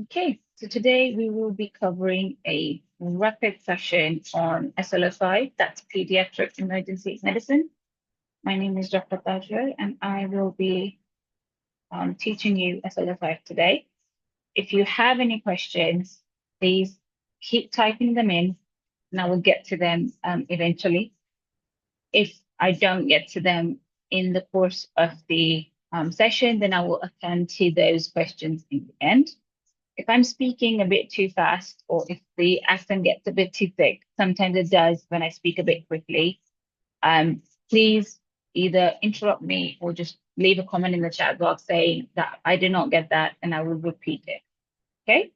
Okay, so today we will be covering a rapid session on SLO5, that's Pediatric Emergency Medicine. My name is Dr. Tajra, and I will be teaching you SLO5 today. If you have any questions, please keep typing them in, and I will get to them eventually. If I don't get to them in the course of the session, then I will attend to those questions in the end. If I'm speaking a bit too fast or if the accent gets a bit too thick, sometimes it does when I speak a bit quickly, please either interrupt me or just leave a comment in the chat box saying that I did not get that and I will repeat it. Okay?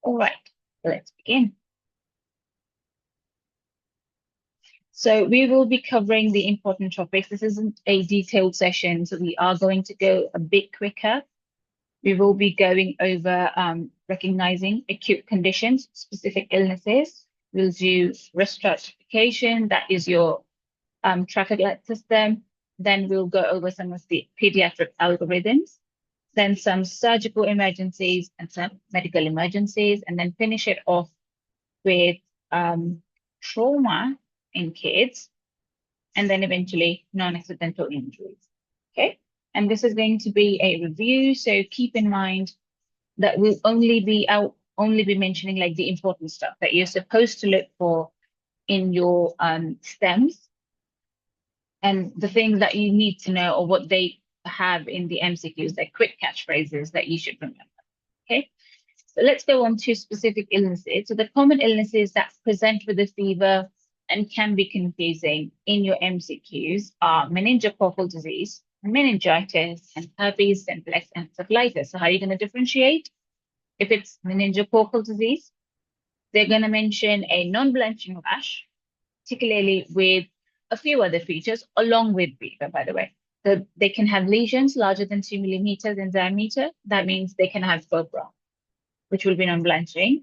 All right, let's begin. So we will be covering the important topics. This isn't a detailed session, so we are going to go a bit quicker. We will be going over recognizing acute conditions, specific illnesses. We'll do risk stratification, that is your traffic light system. Then we'll go over some of the pediatric algorithms, then some surgical emergencies and some medical emergencies, and then finish it off with trauma in kids, and then eventually non-accidental injuries. Okay, and this is going to be a review, so keep in mind that will only be mentioning like the important stuff that you're supposed to look for in your stems and the things that you need to know or what they have in the MCQs, like quick catchphrases that you should remember. Okay, so let's go on to specific illnesses. So the common illnesses that present with a fever and can be confusing in your MCQs are meningococcal disease, meningitis, and herpes simplex encephalitis. So how are you going to differentiate? If it's meningococcal disease, they're going to mention a non-blanching rash, particularly with a few other features, along with fever, by the way. So they can have lesions larger than 2 millimeters in diameter. That means they can have febrile, which will be non-blanching.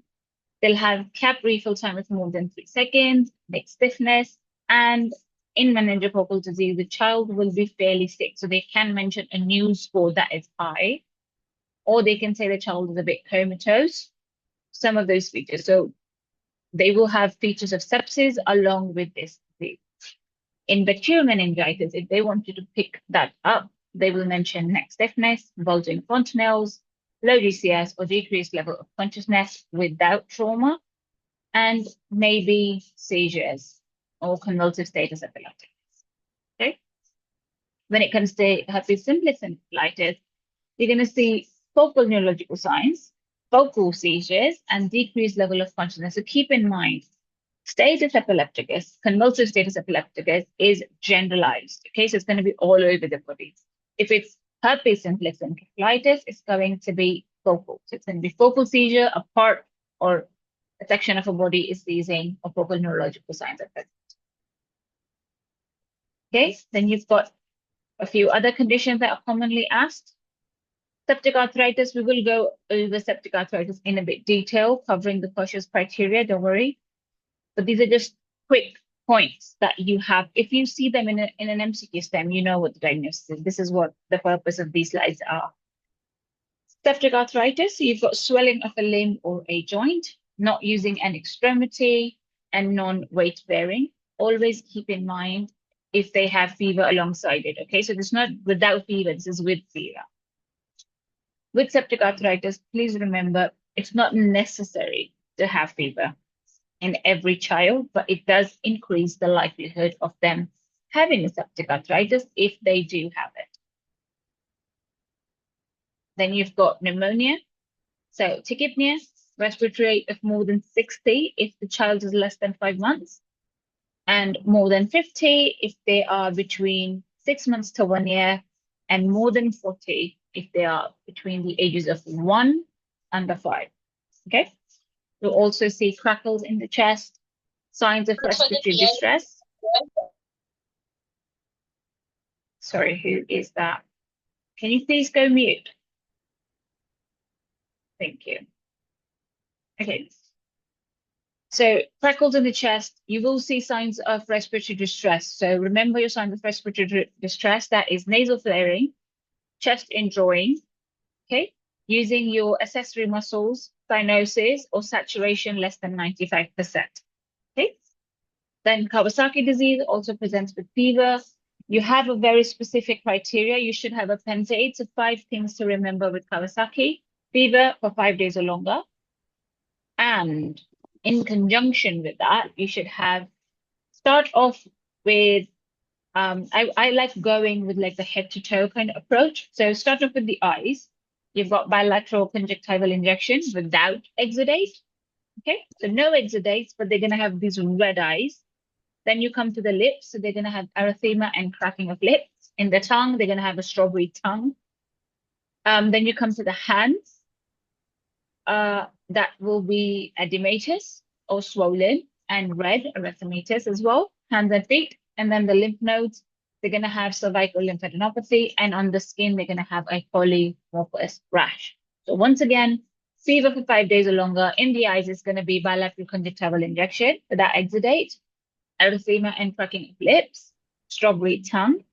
They'll have cap refill time of more than 3 seconds, neck stiffness, and in meningococcal disease, the child will be fairly sick. So they can mention a news score that is high, or they can say the child is a bit comatose, some of those features. So they will have features of sepsis along with this disease. In bacterial meningitis, if they want you to pick that up, they will mention neck stiffness, bulging fontanelles, low GCS or decreased level of consciousness without trauma, and maybe seizures or convulsive status epilepticus. Okay. When it comes to herpes simplex encephalitis, you're going to see focal neurological signs, focal seizures, and decreased level of consciousness. So keep in mind, status epilepticus, convulsive status epilepticus is generalized. Okay, so it's going to be all over the body. If it's herpes simplex encephalitis, it's going to be focal. So it's going to be focal seizure, a part or a section of a body is seizing or focal neurological signs of it. Okay, then you've got a few other conditions that are commonly asked. Septic arthritis, we will go over septic arthritis in a bit detail, covering the cautious criteria, don't worry. But these are just quick points that you have. If you see them in an MCQ stem, you know what the diagnosis is. This is what the purpose of these slides are. Septic arthritis, so you've got swelling of a limb or a joint, not using an extremity, and non-weight bearing. Always keep in mind if they have fever alongside it, okay? So this is not without fever, this is with fever. With septic arthritis, please remember, it's not necessary to have fever in every child, but it does increase the likelihood of them having a septic arthritis if they do have it. Then you've got pneumonia. So tachypnea, respiratory rate of more than 60 if the child is less than 5 months, and more than 50 if they are between 6 months to 1 year, and more than 40 if they are between the ages of 1 and 5. Okay. You'll also see crackles in the chest, signs of respiratory distress. Sorry, who is that? Can you please go mute? Thank you. Okay. So crackles in the chest, you will see signs of respiratory distress. So remember your signs of respiratory distress, that is nasal flaring, chest indrawing, okay? using your accessory muscles, cyanosis, or saturation less than 95%. Okay. Then Kawasaki disease also presents with fever. You have a very specific criteria. You should have a pentaid. So 5 things to remember with Kawasaki. Fever for 5 days or longer. And in conjunction with that, you should start off with, I like going with like the head to toe kind of approach. So start off with the eyes. You've got bilateral conjunctival injection without exudate. Okay, so no exudates, but they're going to have these red eyes. Then you come to the lips, so they're going to have erythema and cracking of lips. In the tongue, they're going to have a strawberry tongue. Then you come to the hands. That will be edematous or swollen and red, erythematous as well, hands and feet. And then the lymph nodes, they're going to have cervical lymphadenopathy. And on the skin, they're going to have a polymorphous rash. So once again, fever for 5 days or longer. In the eyes, it's going to be bilateral conjunctival injection without exudate, erythema and cracking of lips, strawberry tongue,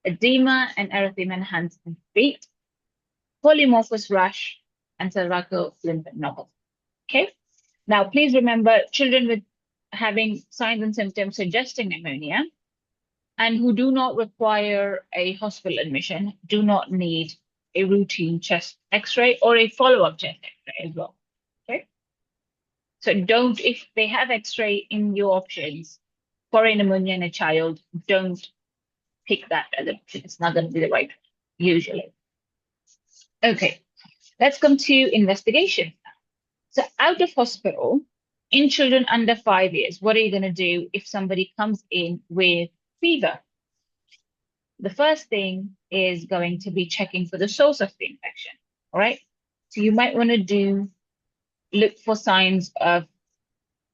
edema and erythema in hands and feet, polymorphous rash, and cervical lymphadenopathy. Okay. Now, please remember, children with having signs and symptoms suggesting pneumonia and who do not require a hospital admission do not need a routine chest X-ray or a follow-up chest X-ray as well. Okay. So don't, if they have X-ray in your options for a pneumonia in a child, don't pick that as an option. It's not going to be the right usually. Okay, let's come to investigation. So out of hospital, in children under 5 years, what are you going to do if somebody comes in with fever? The first thing is going to be checking for the source of the infection, all right? So you might want to look for signs of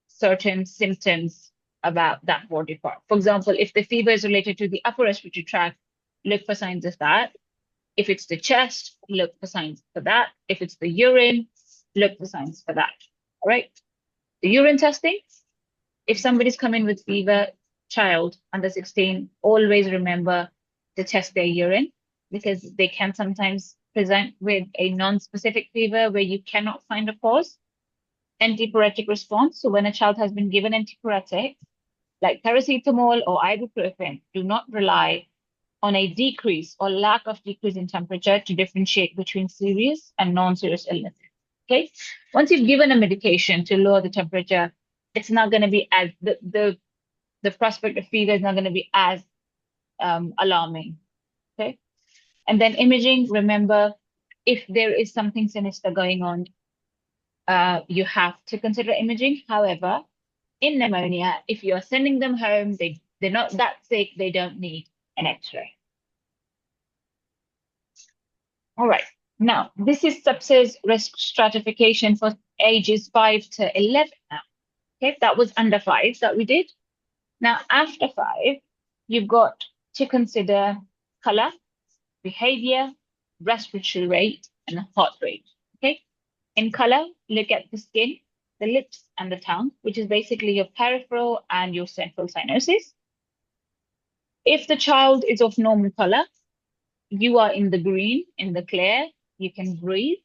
certain symptoms about that body part. For example, if the fever is related to the upper respiratory tract, look for signs of that. If it's the chest, look for signs for that. If it's the urine, look for signs for that. All right. The urine testing, if somebody's coming with fever, child under 16, always remember to test their urine because they can sometimes present with a non-specific fever where you cannot find a cause. Antipyretic response. So when a child has been given antipyretic, like paracetamol or ibuprofen, do not rely on a decrease or lack of decrease in temperature to differentiate between serious and non-serious illnesses. Okay. Once you've given a medication to lower the temperature, it's not going to be as the prospect of fever is not going to be as alarming. Okay. And then imaging, remember, if there is something sinister going on, you have to consider imaging. However, in pneumonia, if you're sending them home, they're not that sick, they don't need an X-ray. All right. Now, this is sepsis risk stratification for ages 5 to 11 now. Okay, that was under 5 that we did. Now, after 5, you've got to consider color, behavior, respiratory rate, and heart rate. Okay. In color, look at the skin, the lips, and the tongue, which is basically your peripheral and your central cyanosis. If the child is of normal color, you are in the green, in the clear, you can breathe.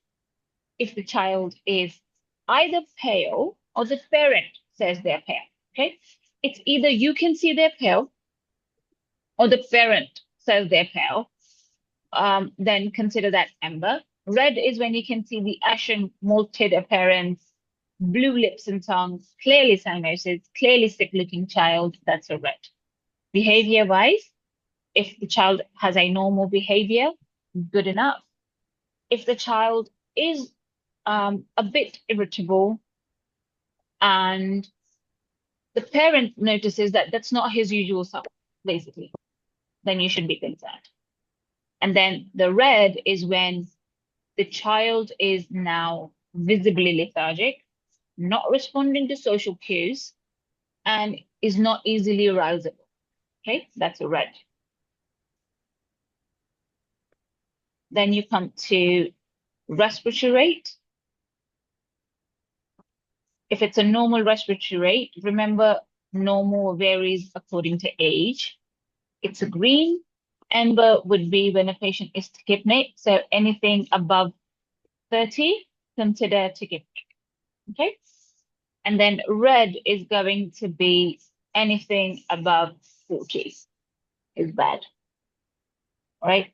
If the child is either pale or the parent says they're pale, okay? It's either you can see they're pale or the parent says they're pale, then consider that amber. Red is when you can see the ashen malted appearance, blue lips and tongue, clearly cyanosis, clearly sick-looking child, that's a red. Behavior-wise, if the child has a normal behavior, good enough. If the child is a bit irritable and the parent notices that that's not his usual self, basically, then you should be concerned. And then the red is when the child is now visibly lethargic, not responding to social cues, and is not easily arousable. Okay, that's a red. Then you come to respiratory rate. If it's a normal respiratory rate, remember normal varies according to age. It's a green. Amber would be when a patient is tachypneic, so anything above 30, consider to give. Okay. And then red is going to be anything above 40 is bad. All right.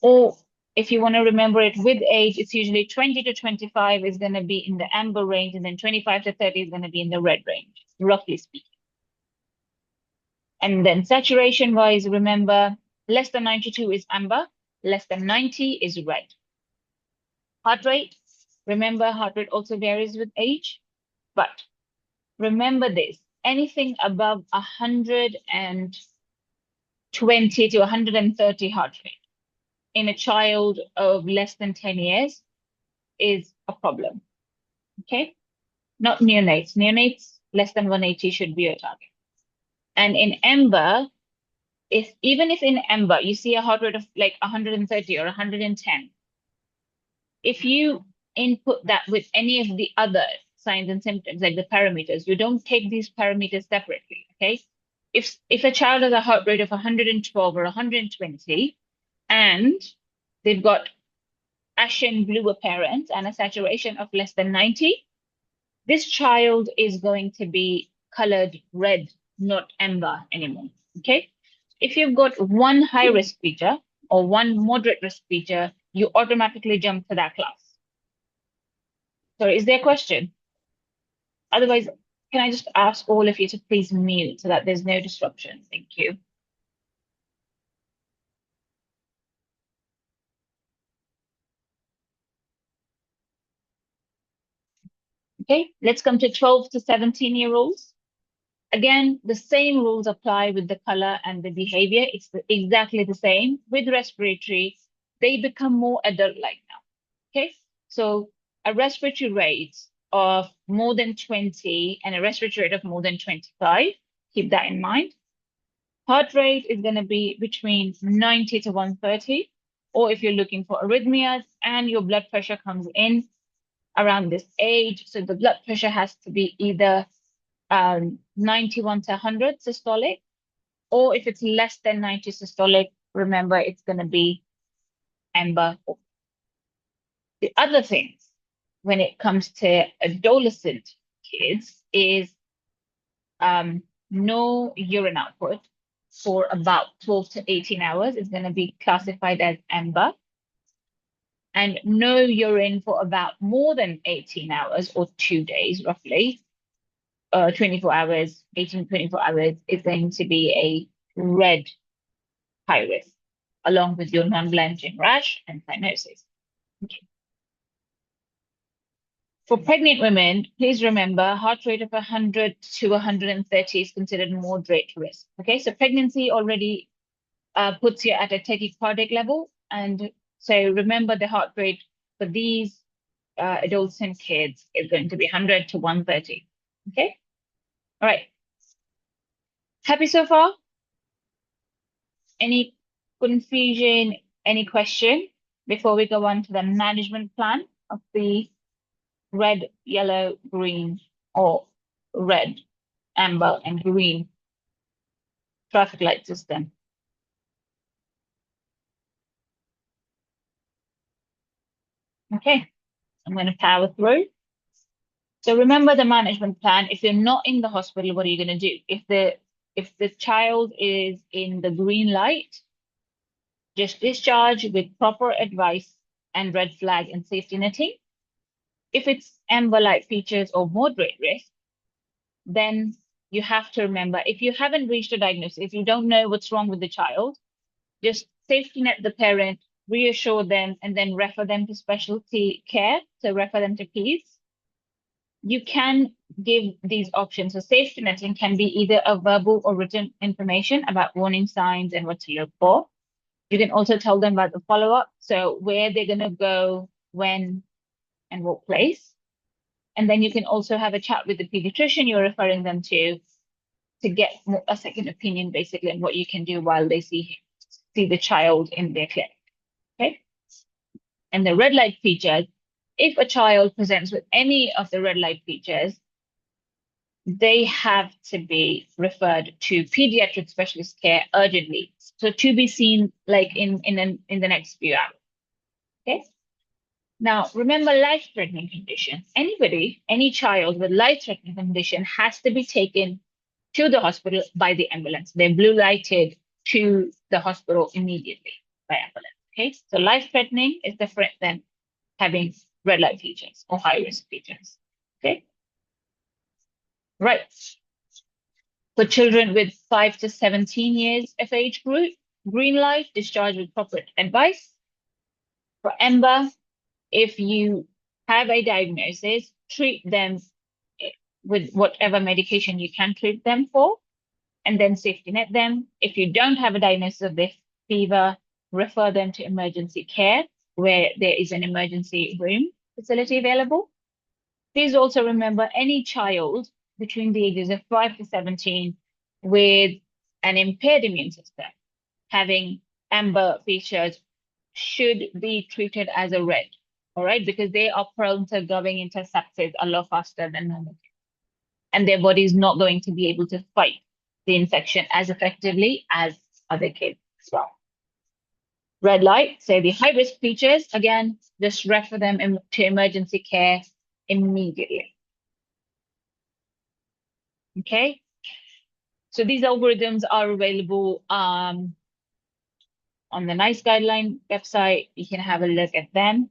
Or if you want to remember it with age, it's usually 20 to 25 is going to be in the amber range, and then 25 to 30 is going to be in the red range, roughly speaking. And then saturation wise, remember less than 92 is amber, less than 90 is red. Heart rate, remember heart rate also varies with age, but remember this, anything above 120 to 130 heart rate in a child of less than 10 years is a problem, okay? Not neonates. Neonates less than 180 should be your target. And in amber, even if in amber you see a heart rate of like 130 or 110, if you input that with any of the other signs and symptoms, like the parameters, you don't take these parameters separately, okay? If a child has a heart rate of 112 or 120 and they've got ashen blue appearance and a saturation of less than 90, this child is going to be colored red, not amber anymore, okay? If you've got one high risk feature or one moderate risk feature, you automatically jump to that class. So is there a question? Otherwise, can I just ask all of you to please mute so that there's no disruption? Thank you. Okay, let's come to 12 to 17-year-olds. Again, the same rules apply with the color and the behavior. It's exactly the same. With respiratory, they become more adult-like now. Okay, so a respiratory rate of more than 20 and a respiratory rate of more than 25, keep that in mind. Heart rate is going to be between 90 to 130, or if you're looking for arrhythmias and your blood pressure comes in around this age, so the blood pressure has to be either 91 to 100 systolic, or if it's less than 90 systolic, remember it's going to be amber. The other things when it comes to adolescent kids is no urine output for about 12 to 18 hours is going to be classified as amber. And no urine for about more than 18 hours or 2 days, roughly, 24 hours, 18, 24 hours is going to be a red high risk, along with your non-blanching rash and cyanosis. Okay. For pregnant women, please remember heart rate of 100 to 130 is considered moderate risk. Okay, so pregnancy already puts you at a tachycardic level. And so remember the heart rate for these adults and kids is going to be 100 to 130. Okay, all right. Happy so far? Any confusion, any question before we go on to the management plan of the red, yellow, green, or red, amber, and green traffic light system? Okay, I'm going to power through. So remember the management plan. If you're not in the hospital, what are you going to do? If the child is in the green light, just discharge with proper advice and red flag and safety netting. If it's amber light features or moderate risk, then you have to remember, if you haven't reached a diagnosis, if you don't know what's wrong with the child, just safety net the parent, reassure them, and then refer them to specialty care, so refer them to PEDS. You can give these options. So safety netting can be either a verbal or written information about warning signs and what to look for. You can also tell them about the follow-up, so where they're going to go, when, and what place. And then you can also have a chat with the pediatrician you're referring them to get a second opinion, basically, on what you can do while they see the child in their clinic. Okay. And the red light features, if a child presents with any of the red light features, they have to be referred to pediatric specialist care urgently. So to be seen like in the next few hours. Okay. Now, remember life-threatening condition. Anybody, any child with life-threatening condition has to be taken to the hospital by the ambulance. They're blue lighted to the hospital immediately by ambulance. Okay, so life-threatening is different than having red light features or high risk features. Okay, right. For children with 5 to 17 years of age group, green light, discharge with proper advice. For EMBA, if you have a diagnosis, treat them with whatever medication you can treat them for, and then safety net them. If you don't have a diagnosis of this fever, refer them to emergency care where there is an emergency room facility available. Please also remember any child between the ages of 5 to 17 with an impaired immune system having amber features should be treated as a red, all right, because they are prone to going into sepsis a lot faster than normal. And their body is not going to be able to fight the infection as effectively as other kids as well. Red light, so the high risk features, again, just refer them to emergency care immediately. Okay, so these algorithms are available on the NICE guideline website. You can have a look at them.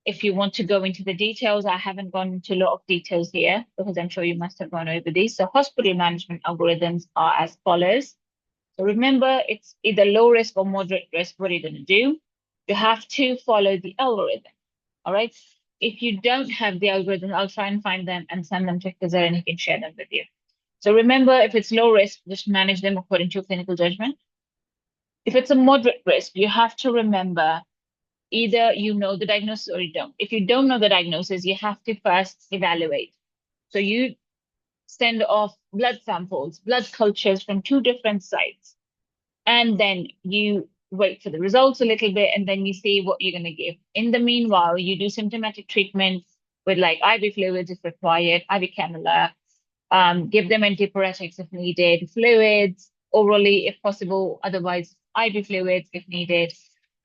If you want to go into the details, I haven't gone into a lot of details here because I'm sure you must have gone over these. So hospital management algorithms are as follows. So remember, it's either low risk or moderate risk. What are you going to do? You have to follow the algorithm. All right. If you don't have the algorithm, I'll try and find them and send them to Kazar and he can share them with you. So remember, if it's low risk, just manage them according to your clinical judgment. If it's a moderate risk, you have to remember either you know the diagnosis or you don't. If you don't know the diagnosis, you have to first evaluate. So you send off blood samples, blood cultures from 2 different sites, and then you wait for the results a little bit, and then you see what you're going to give. In the meanwhile, you do symptomatic treatment with like IV fluids if required, IV cannula, give them antipyretics if needed, fluids, orally if possible, otherwise IV fluids if needed.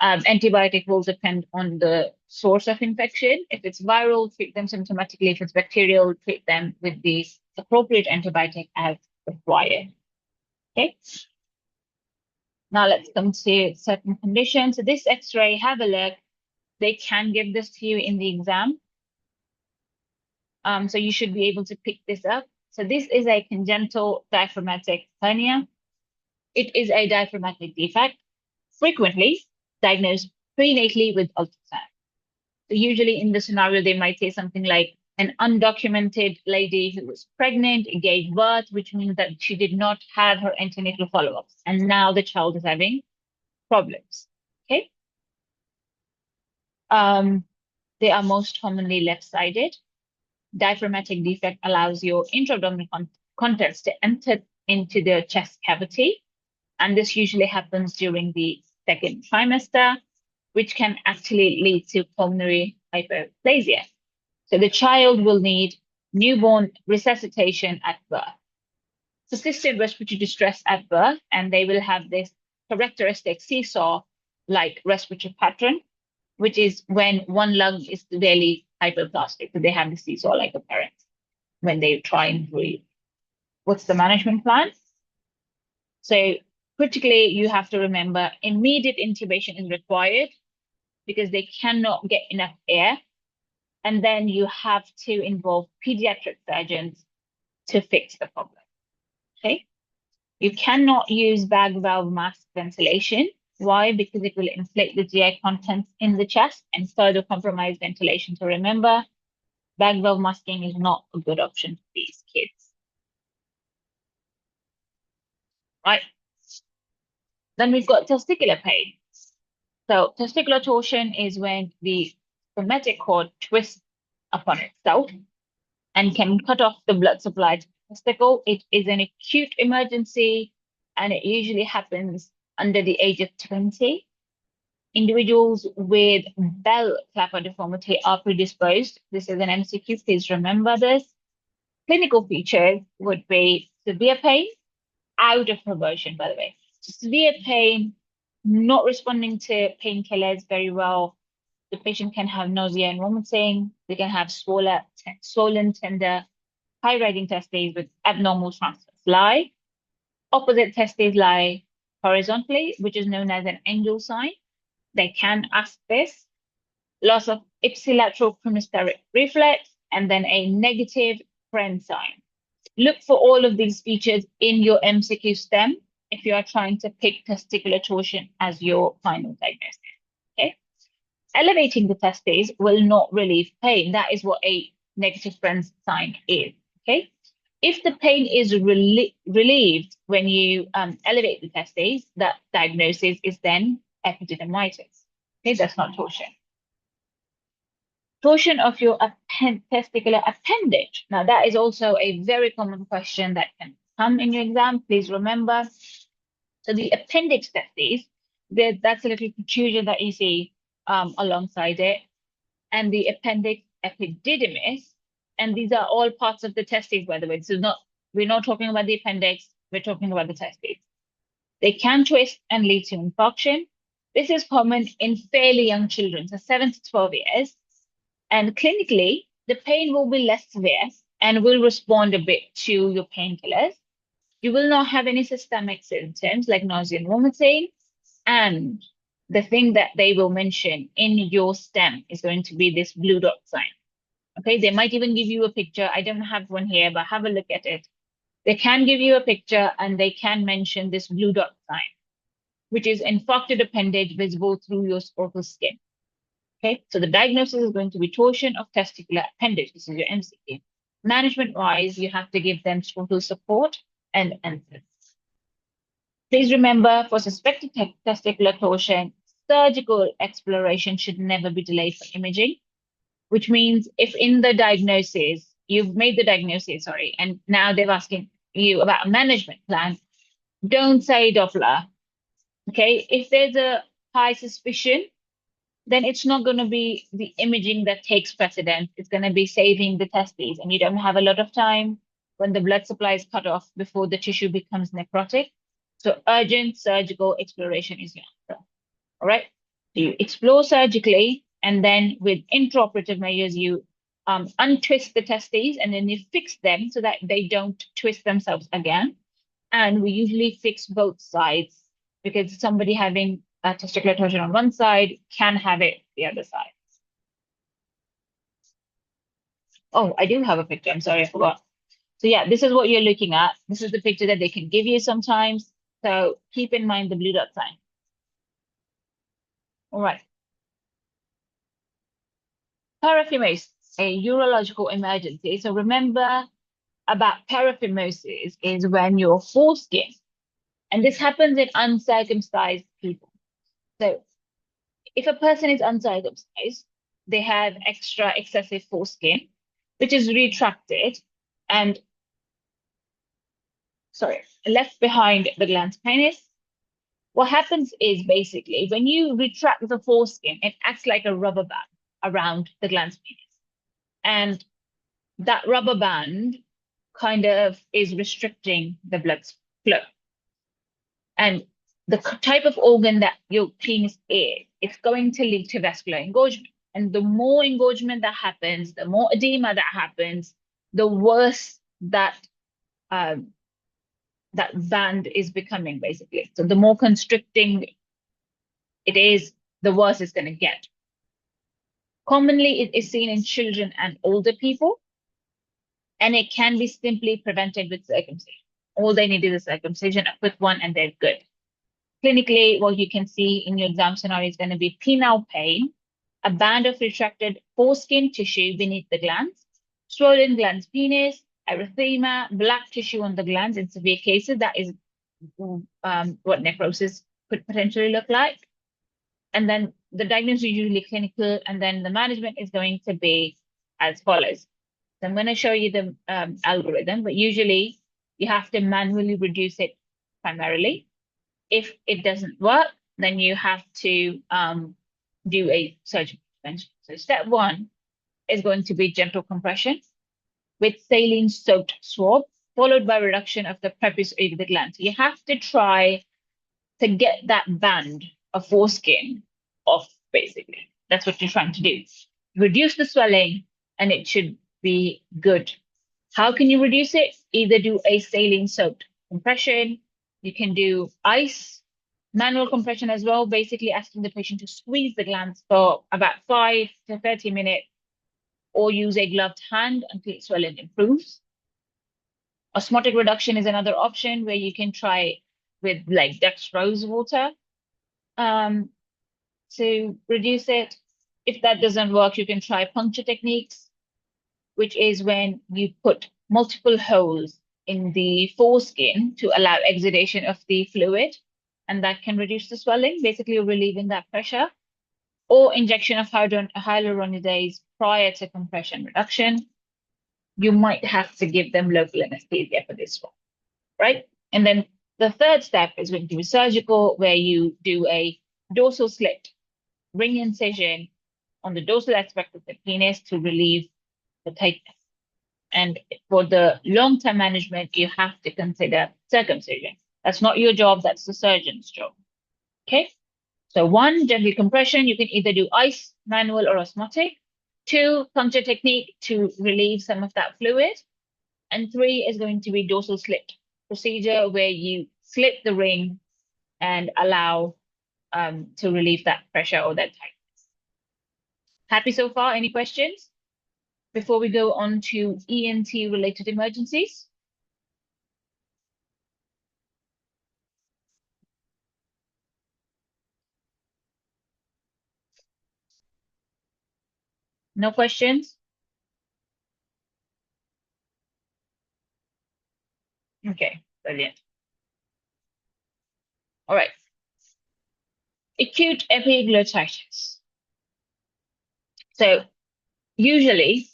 Antibiotic will depend on the source of infection. If it's viral, treat them symptomatically. If it's bacterial, treat them with the appropriate antibiotic as required. Okay. Now let's come to certain conditions. So this X-ray, have a look. They can give this to you in the exam. So you should be able to pick this up. So this is a congenital diaphragmatic hernia. It is a diaphragmatic defect, frequently diagnosed prenatally with ultrasound. So usually in the scenario, they might say something like an undocumented lady who was pregnant, gave birth, which means that she did not have her antenatal follow-ups. And now the child is having problems, okay? They are most commonly left-sided. Diaphragmatic defect allows your intra-abdominal contents to enter into the chest cavity. And this usually happens during the 2nd trimester, which can actually lead to pulmonary hyperplasia. So the child will need newborn resuscitation at birth. Assisted respiratory distress at birth, and they will have this characteristic seesaw-like respiratory pattern, which is when one lung is severely hyperplastic. So they have the seesaw-like appearance when they try and breathe. What's the management plan? So critically, you have to remember immediate intubation is required because they cannot get enough air. And then you have to involve pediatric surgeons to fix the problem, okay? You cannot use bag valve mask ventilation. Why? Because it will inflate the GI contents in the chest and further compromise ventilation. So remember, bag valve masking is not a good option for these kids. Right? Then we've got testicular pain. So testicular torsion is when the spermatic cord twists upon itself and can cut off the blood supply to the testicle. It is an acute emergency and it usually happens under the age of 20. Individuals with bell clapper deformity are predisposed. This is an MCQ, please remember this. Clinical features would be severe pain, out of reversion, by the way. Severe pain, not responding to painkillers very well, the patient can have nausea and vomiting. They can have swollen, tender, high-riding testes with abnormal transverse lie. Opposite testes lie horizontally, which is known as an angel sign. They can ask this. Loss of ipsilateral cremasteric reflex, and then a negative Kren sign. Look for all of these features in your MCQ stem if you are trying to pick testicular torsion as your final diagnosis. Okay. Elevating the testes will not relieve pain. That is what a negative Kren sign is. Okay. If the pain is relieved when you elevate the testes, that diagnosis is then epididymitis. Okay, that's not torsion. Torsion of your testicular appendage. Now, that is also a very common question that can come in your exam. Please remember. So the appendix testes, that's a little protrusion that you see alongside it, and the appendix epididymis. And these are all parts of the testes, by the way. So we're not talking about the appendix, we're talking about the testes. They can twist and lead to infarction. This is common in fairly young children, so 7 to 12 years. And clinically, the pain will be less severe and will respond a bit to your painkillers. You will not have any systemic symptoms like nausea and vomiting. And the thing that they will mention in your stem is going to be this blue dot sign. Okay, they might even give you a picture. I don't have one here, but have a look at it. They can give you a picture and they can mention this blue dot sign, which is infarcted appendage visible through your scrotal skin. Okay, so the diagnosis is going to be torsion of testicular appendage. This is your MCQ. Management-wise, you have to give them scrotal support and NSAIDs. Please remember, for suspected testicular torsion, surgical exploration should never be delayed for imaging, which means if in the diagnosis, you've made the diagnosis, and now they're asking you about a management plan, don't say Doppler, okay? If there's a high suspicion, then it's not going to be the imaging that takes precedence. It's going to be saving the testes, and you don't have a lot of time when the blood supply is cut off before the tissue becomes necrotic. So urgent surgical exploration is the answer. All right. So you explore surgically, and then with intraoperative measures, you untwist the testes, and then you fix them so that they don't twist themselves again. And we usually fix both sides because somebody having a testicular torsion on one side can have it the other side. Oh, I do have a picture. I'm sorry, I forgot. So yeah, this is what you're looking at. This is the picture that they can give you sometimes. So keep in mind the blue dot sign. All right. Paraphimosis, a urological emergency. So remember about paraphimosis is when your foreskin, and this happens in uncircumcised people. So if a person is uncircumcised, they have extra excessive foreskin, which is retracted and, left behind the glans penis. What happens is basically when you retract the foreskin, it acts like a rubber band around the glans penis. And that rubber band kind of is restricting the blood flow. And the type of organ that your penis is, it's going to lead to vascular engorgement. And the more engorgement that happens, the more edema that happens, the worse that that band is becoming, basically. So the more constricting it is, the worse it's going to get. Commonly, it is seen in children and older people, and it can be simply prevented with circumcision. All they need is a circumcision, a quick one, and they're good. Clinically, what you can see in your exam scenario is going to be penile pain, a band of retracted foreskin tissue beneath the glans, swollen glans penis, erythema, black tissue on the glans in severe cases. That is what necrosis could potentially look like. And then the diagnosis is usually clinical, and then the management is going to be as follows. So I'm going to show you the algorithm, but usually you have to manually reduce it primarily. If it doesn't work, then you have to do a surgical intervention. So step one is going to be gentle compression with saline-soaked swab, followed by reduction of the prepuce over the gland. So you have to try to get that band of foreskin off, basically. That's what you're trying to do. Reduce the swelling and it should be good. How can you reduce it? Either do a saline soaked compression. You can do ice, manual compression as well, basically asking the patient to squeeze the glands for about 5 to 30 minutes or use a gloved hand until swelling improves. Osmotic reduction is another option where you can try with like dextrose water to reduce it. If that doesn't work, you can try puncture techniques, which is when you put multiple holes in the foreskin to allow exudation of the fluid, and that can reduce the swelling, basically relieving that pressure, or injection of hyaluronidase prior to compression reduction. You might have to give them local anesthesia for this one, right? And then the third step is going to be surgical, where you do a dorsal slit ring incision on the dorsal aspect of the penis to relieve the tightness. And for the long-term management, you have to consider circumcision. That's not your job, that's the surgeon's job. Okay? So 1, gentle compression, you can either do ice, manual, or osmotic. 2, puncture technique to relieve some of that fluid. And 3 is going to be dorsal slit procedure, where you slit the ring and allow to relieve that pressure or that tightness. Happy so far? Any questions before we go on to ENT related emergencies? No questions? Okay, brilliant. All right. Acute epiglottitis. So usually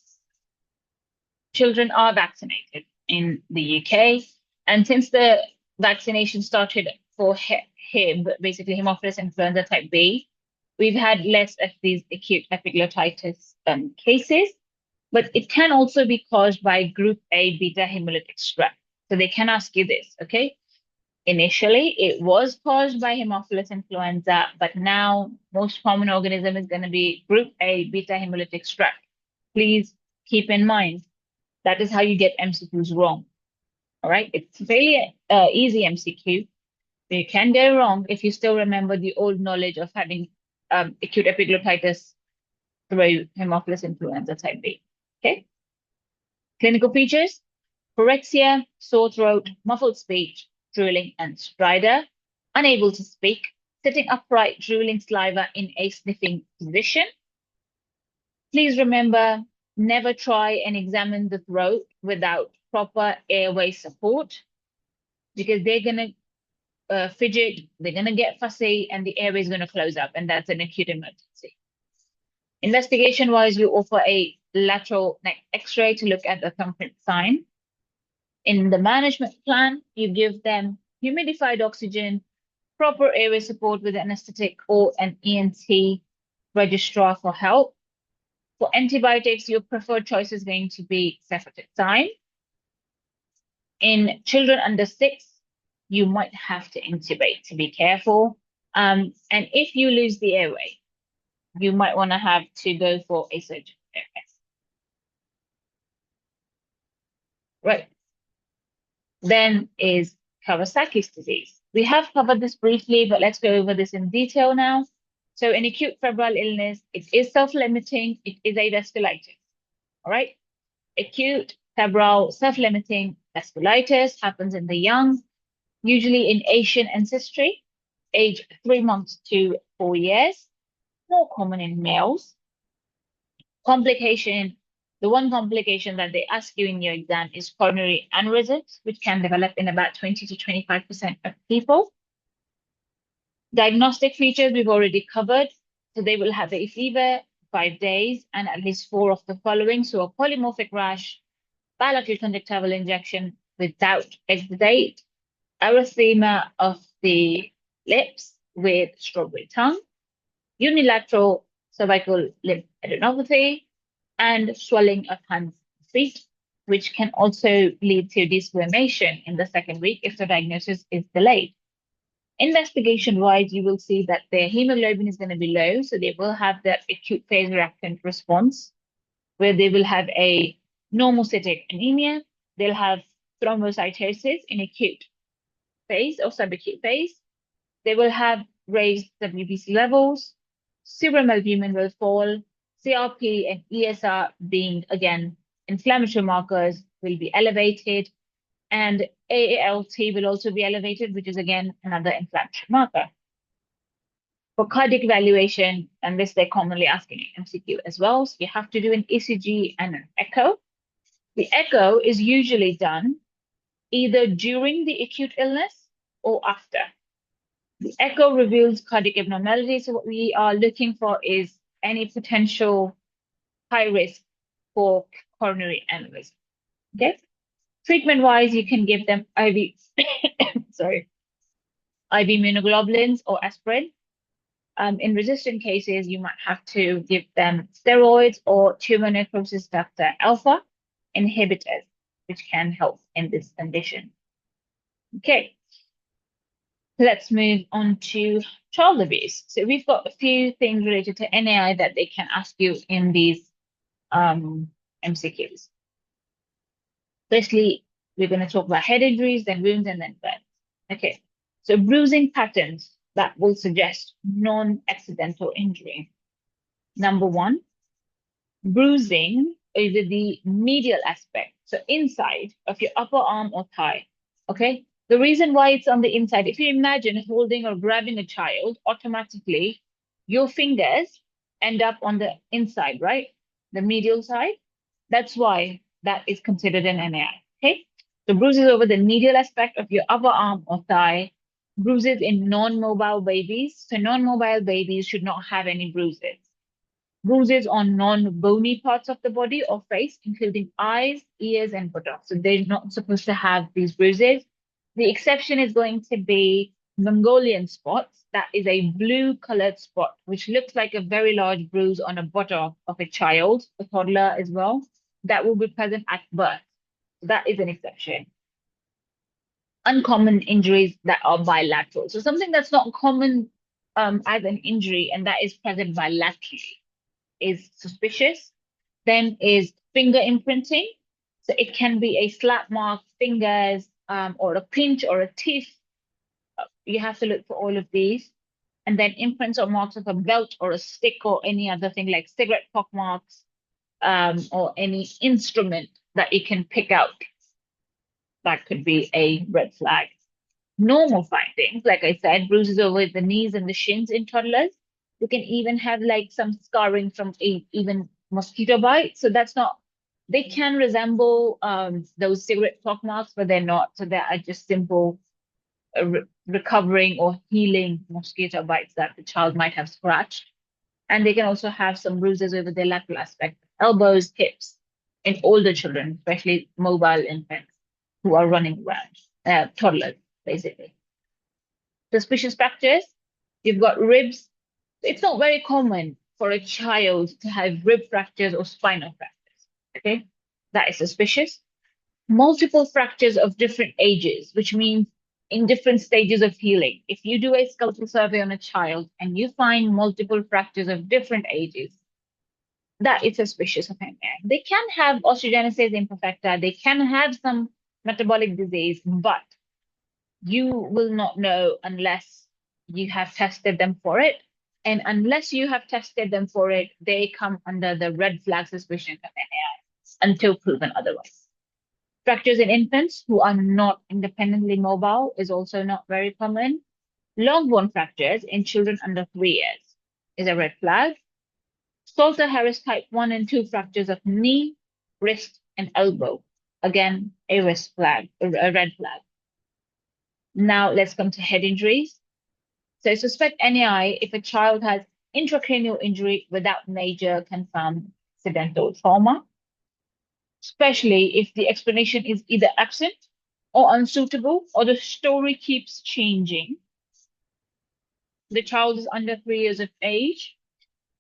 children are vaccinated in the UK. And since the vaccination started for HIB, basically Haemophilus influenza type B, we've had less of these acute epiglottitis cases, but it can also be caused by group A beta hemolytic strep. So they can ask you this, okay? Initially, it was caused by Haemophilus influenza, but now most common organism is going to be group A beta hemolytic strep. Please keep in mind, that is how you get MCQs wrong. All right, it's fairly easy MCQ. You can go wrong if you still remember the old knowledge of having acute epiglottitis through Haemophilus influenza type B. Okay. Clinical features: pyrexia, sore throat, muffled speech, drooling, and stridor. Unable to speak, sitting upright, drooling saliva in a sniffing position. Please remember, never try and examine the throat without proper airway support, because they're going to fidget, they're going to get fussy, and the airway is going to close up, and that's an acute emergency. Investigation-wise, you offer a lateral neck X-ray to look at the thumbprint sign. In the management plan, you give them humidified oxygen, proper airway support with anesthetic or an ENT registrar for help. For antibiotics, your preferred choice is going to be cefotaxime. In children under 6, you might have to intubate, to be careful. And if you lose the airway, you might want to have to go for a surgical airway. Right. Then is Kawasaki's disease. We have covered this briefly, but let's go over this in detail now. So in acute febrile illness, it is self-limiting. It is a vasculitis. All right. Acute febrile self-limiting vasculitis happens in the young, usually in Asian ancestry, age 3 months to 4 years, more common in males. Complication, the one complication that they ask you in your exam is coronary aneurysms, which can develop in about 20 to 25% of people. Diagnostic features we've already covered. So they will have a fever, 5 days, and at least 4 of the following. So a polymorphic rash, bilateral conjunctival injection without exudate, erythema of the lips with strawberry tongue, unilateral cervical lymphadenopathy, and swelling of hands and feet, which can also lead to desquamation in the 2nd week if the diagnosis is delayed. Investigation-wise, you will see that their hemoglobin is going to be low, so they will have that acute phase reactant response, where they will have a normocytic anemia. They'll have thrombocytosis in acute phase or subacute phase. They will have raised WBC levels. Serum albumin will fall. CRP and ESR, being again inflammatory markers, will be elevated. And AALT will also be elevated, which is again another inflammatory marker. For cardiac evaluation, and this they're commonly asking in MCQ as well, so you have to do an ECG and an echo. The echo is usually done either during the acute illness or after. The echo reveals cardiac abnormalities. So what we are looking for is any potential high risk for coronary aneurysm. Okay. Treatment-wise, you can give them IV, sorry, IV immunoglobulins or aspirin. In resistant cases, you might have to give them steroids or tumor necrosis factor alpha inhibitors, which can help in this condition. Okay, let's move on to child abuse. So we've got a few things related to NAI that they can ask you in these MCQs. Firstly, we're going to talk about head injuries, then wounds, and then burns. Okay, so bruising patterns that will suggest non-accidental injury. Number one, bruising over the medial aspect, so inside of your upper arm or thigh. Okay, the reason why it's on the inside, if you imagine holding or grabbing a child, automatically your fingers end up on the inside, right? The medial side. That's why that is considered an NAI. Okay, so bruises over the medial aspect of your upper arm or thigh, bruises in non-mobile babies. So non-mobile babies should not have any bruises. Bruises on non-bony parts of the body or face, including eyes, ears, and buttocks. So they're not supposed to have these bruises. The exception is going to be Mongolian spots. That is a blue colored spot, which looks like a very large bruise on a buttock of a child, a toddler as well. That will be present at birth. That is an exception. Uncommon injuries that are bilateral. So something that's not common as an injury and that is present bilaterally is suspicious. Then is finger imprinting. So it can be a slap mark, fingers, or a pinch or a teeth. You have to look for all of these. And then imprints or marks of a belt or a stick or any other thing like cigarette pock marks, or any instrument that you can pick out. That could be a red flag. Normal findings, like I said, bruises over the knees and the shins in toddlers. You can even have like some scarring from even mosquito bite. So that's not, they can resemble those cigarette pock marks, but they're not. So they are just simple recovering or healing mosquito bites that the child might have scratched. And they can also have some bruises over their lateral aspect, elbows, hips, in older children, especially mobile infants who are running around, toddlers, basically. Suspicious fractures, you've got ribs. It's not very common for a child to have rib fractures or spinal fractures, okay? That is suspicious. Multiple fractures of different ages, which means in different stages of healing. If you do a skeletal survey on a child and you find multiple fractures of different ages, that is suspicious of MI. They can have osteogenesis imperfecta, they can have some metabolic disease, but you will not know unless you have tested them for it. And unless you have tested them for it, they come under the red flag suspicion of NAI until proven otherwise. Fractures in infants who are not independently mobile is also not very common. Long bone fractures in children under 3 years is a red flag. Salter-Harris type 1 and 2 fractures of knee, wrist, and elbow. Again, a risk flag, a red flag. Now let's come to head injuries. So suspect NAI if a child has intracranial injury without major confirmed accidental trauma, especially if the explanation is either absent or unsuitable or the story keeps changing. The child is under 3 years of age.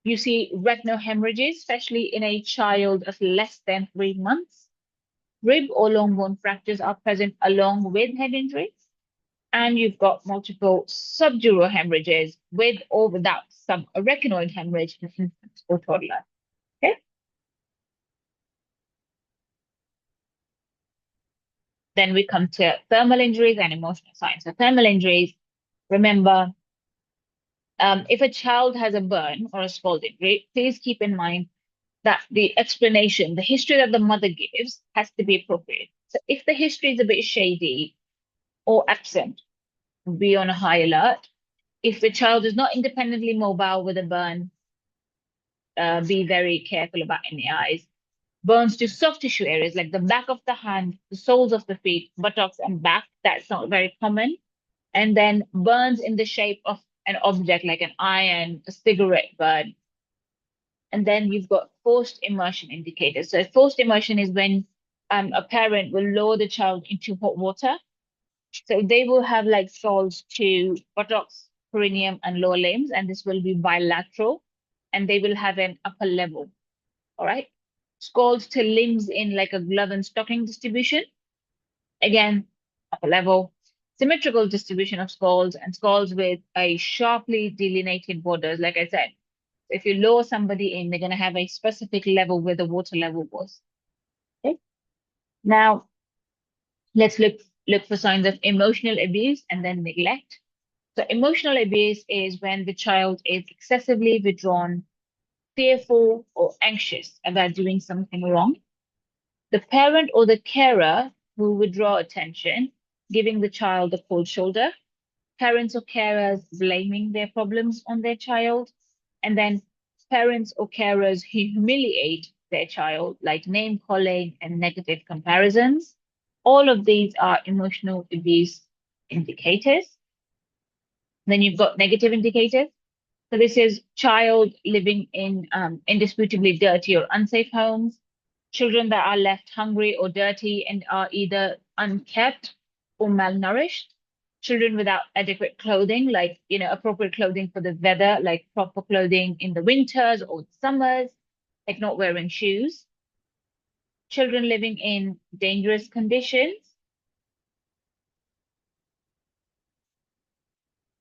You see retinal hemorrhages, especially in a child of less than 3 months. Rib or long bone fractures are present along with head injuries. and you've got multiple subdural hemorrhages with or without subarachnoid hemorrhage in infants or toddler. Okay. Then we come to thermal injuries and emotional signs. So thermal injuries, remember, if a child has a burn or a scald injury, please keep in mind that the explanation, the history that the mother gives has to be appropriate. So if the history is a bit shady or absent, be on a high alert. If the child is not independently mobile with a burn, be very careful about any eyes. Burns to soft tissue areas like the back of the hand, the soles of the feet, buttocks, and back. That's not very common. And then burns in the shape of an object like an iron, a cigarette burn. And then you've got forced immersion indicators. So forced immersion is when a parent will lower the child into hot water. So they will have like scalds to buttocks, perineum, and lower limbs, and this will be bilateral, and they will have an upper level. All right. Scalds to limbs in like a glove and stocking distribution. Again, upper level. Symmetrical distribution of scalds and scalds with a sharply delineated borders. Like I said, if you lower somebody in, they're going to have a specific level where the water level was. Okay. Now, let's look for signs of emotional abuse and then neglect. So emotional abuse is when the child is excessively withdrawn, fearful, or anxious about doing something wrong. The parent or the carer who withdraw attention, giving the child a cold shoulder, parents or carers blaming their problems on their child, and then parents or carers who humiliate their child, like name calling and negative comparisons. All of these are emotional abuse indicators. Then you've got negative indicators. So this is child living in indisputably dirty or unsafe homes, children that are left hungry or dirty and are either unkept or malnourished, children without adequate clothing, like, appropriate clothing for the weather, like proper clothing in the winters or summers, like not wearing shoes, children living in dangerous conditions.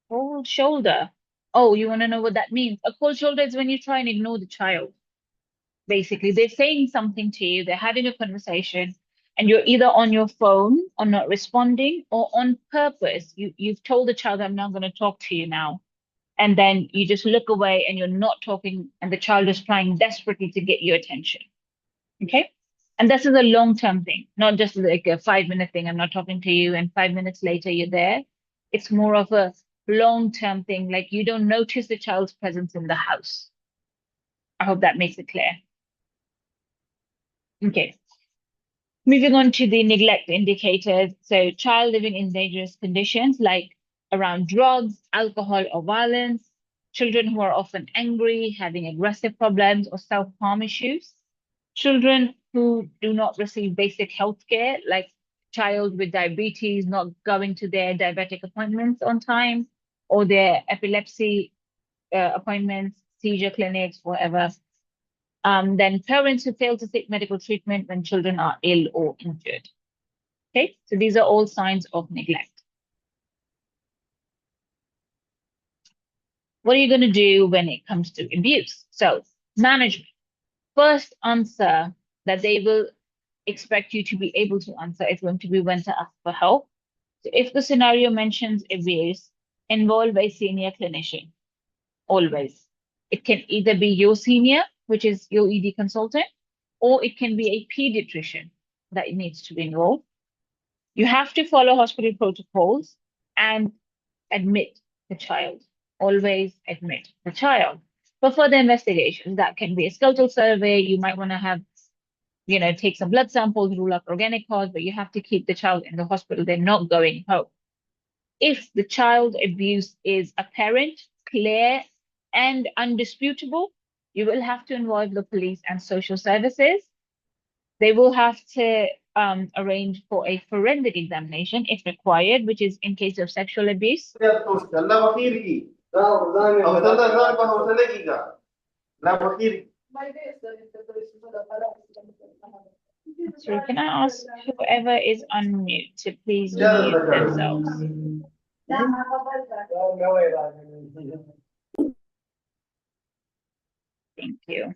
Cold shoulder. Oh, you want to know what that means? A cold shoulder is when you try and ignore the child. Basically, they're saying something to you, they're having a conversation, and you're either on your phone or not responding, or on purpose. You've told the child, I'm not going to talk to you now. And then you just look away and you're not talking, and the child is trying desperately to get your attention. Okay. And this is a long-term thing, not just like a 5-minute thing. I'm not talking to you, and 5 minutes later you're there. It's more of a long-term thing, like you don't notice the child's presence in the house. I hope that makes it clear. Okay. Moving on to the neglect indicators. So child living in dangerous conditions like around drugs, alcohol, or violence, children who are often angry, having aggressive problems or self-harm issues, children who do not receive basic health care, like child with diabetes not going to their diabetic appointments on time, or their epilepsy appointments, seizure clinics, whatever. Then parents who fail to seek medical treatment when children are ill or injured. Okay, so these are all signs of neglect. What are you going to do when it comes to abuse? So, management. First answer that they will expect you to be able to answer is going to be when to ask for help. So, if the scenario mentions abuse, involve a senior clinician, always. It can either be your senior, which is your ED consultant, or it can be a pediatrician that needs to be involved. You have to follow hospital protocols and admit the child. Always admit the child. For further investigations, that can be a skeletal survey. You might want to have, take some blood samples, rule out organic cause, but you have to keep the child in the hospital. They're not going home. If the child abuse is apparent, clear, and undisputable, you will have to involve the police and social services. They will have to arrange for a forensic examination if required, which is in case of sexual abuse. So can I ask whoever is on mute to please mute themselves? Thank you.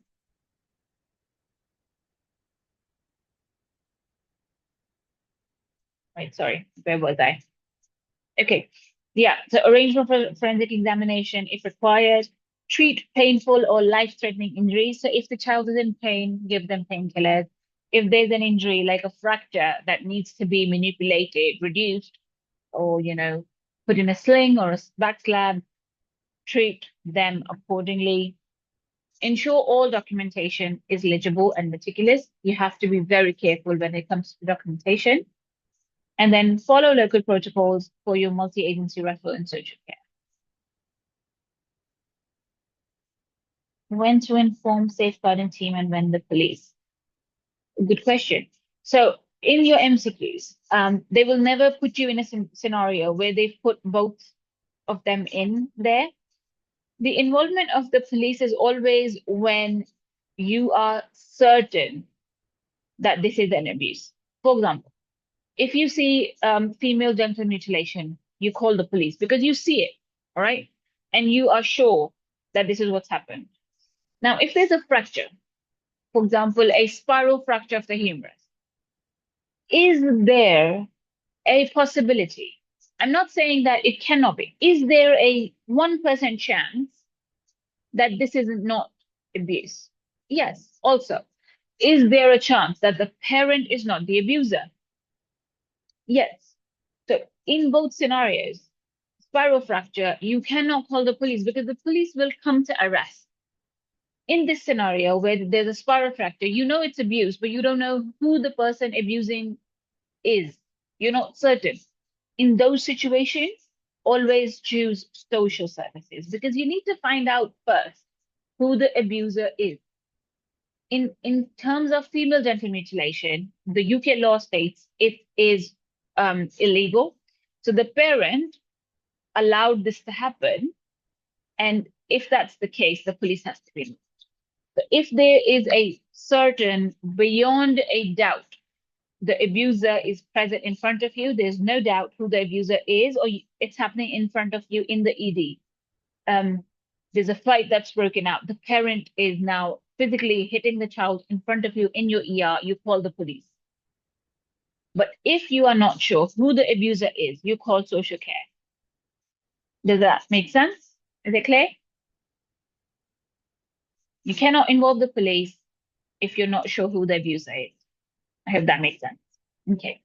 Right, sorry, where was I? Okay. Yeah, so arrangement for forensic examination if required. Treat painful or life-threatening injuries. So if the child is in pain, give them painkillers. If there's an injury like a fracture that needs to be manipulated, reduced, or put in a sling or a back slab, treat them accordingly. Ensure all documentation is legible and meticulous. You have to be very careful when it comes to documentation. And then follow local protocols for your multi-agency referral and social care. When to inform safeguarding team and when the police? Good question. So in your MCQs, they will never put you in a scenario where they've put both of them in there. The involvement of the police is always when you are certain that this is an abuse. For example, if you see female genital mutilation, you call the police because you see it, all right? And you are sure that this is what's happened. Now, if there's a fracture, for example, a spiral fracture of the humerus, is there a possibility? I'm not saying that it cannot be. Is there a 1% chance that this is not abuse? Yes. Also, is there a chance that the parent is not the abuser? Yes. So in both scenarios, spiral fracture, you cannot call the police because the police will come to arrest. In this scenario where there's a spiral fracture, you know it's abuse, but you don't know who the person abusing is. You're not certain. In those situations, always choose social services because you need to find out first who the abuser is. In terms of female genital mutilation, the UK law states it is illegal. So the parent allowed this to happen. And if that's the case, the police has to be involved. So if there is a certain, beyond a doubt, the abuser is present in front of you, there's no doubt who the abuser is, or it's happening in front of you in the ED. There's a fight that's broken out. The parent is now physically hitting the child in front of you in your ER, you call the police. But if you are not sure who the abuser is, you call social care. Does that make sense? Is it clear? You cannot involve the police if you're not sure who the abuser is. I hope that makes sense. Okay.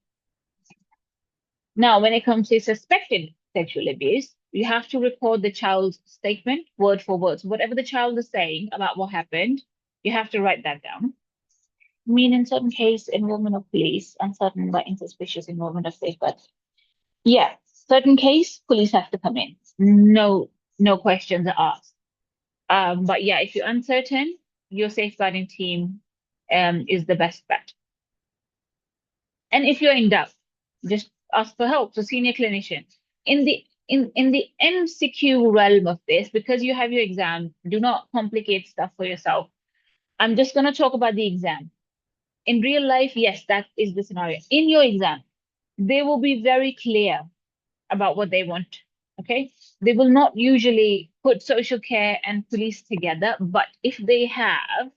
Now, when it comes to suspected sexual abuse, you have to record the child's statement word for word. So whatever the child is saying about what happened, you have to write that down. I mean, in certain case, involvement of police, and certain but insuspicious involvement of safeguard. Yeah, certain case, police have to come in. No questions are asked. But yeah, if you're uncertain, your safeguarding team is the best bet. And if you're in doubt, just ask for help. So senior clinician. In the MCQ realm of this, because you have your exam, do not complicate stuff for yourself. I'm just going to talk about the exam. In real life, yes, that is the scenario. In your exam, they will be very clear about what they want. Okay. They will not usually put social care and police together, but if they have,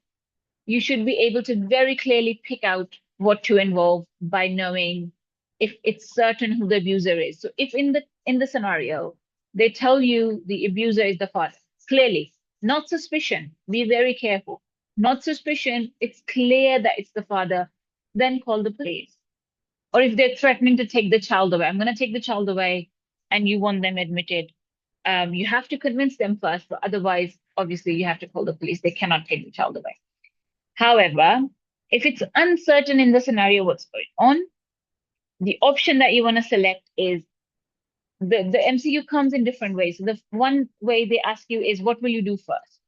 you should be able to very clearly pick out what to involve by knowing if it's certain who the abuser is. So if in the scenario, they tell you the abuser is the father, clearly, not suspicion, be very careful. Not suspicion, it's clear that it's the father, then call the police. Or if they're threatening to take the child away, I'm going to take the child away and you want them admitted, you have to convince them first, but otherwise, obviously, you have to call the police. They cannot take the child away. However, if it's uncertain in the scenario what's going on, the option that you want to select is the MCQ comes in different ways. So the one way they ask you is, what will you do first?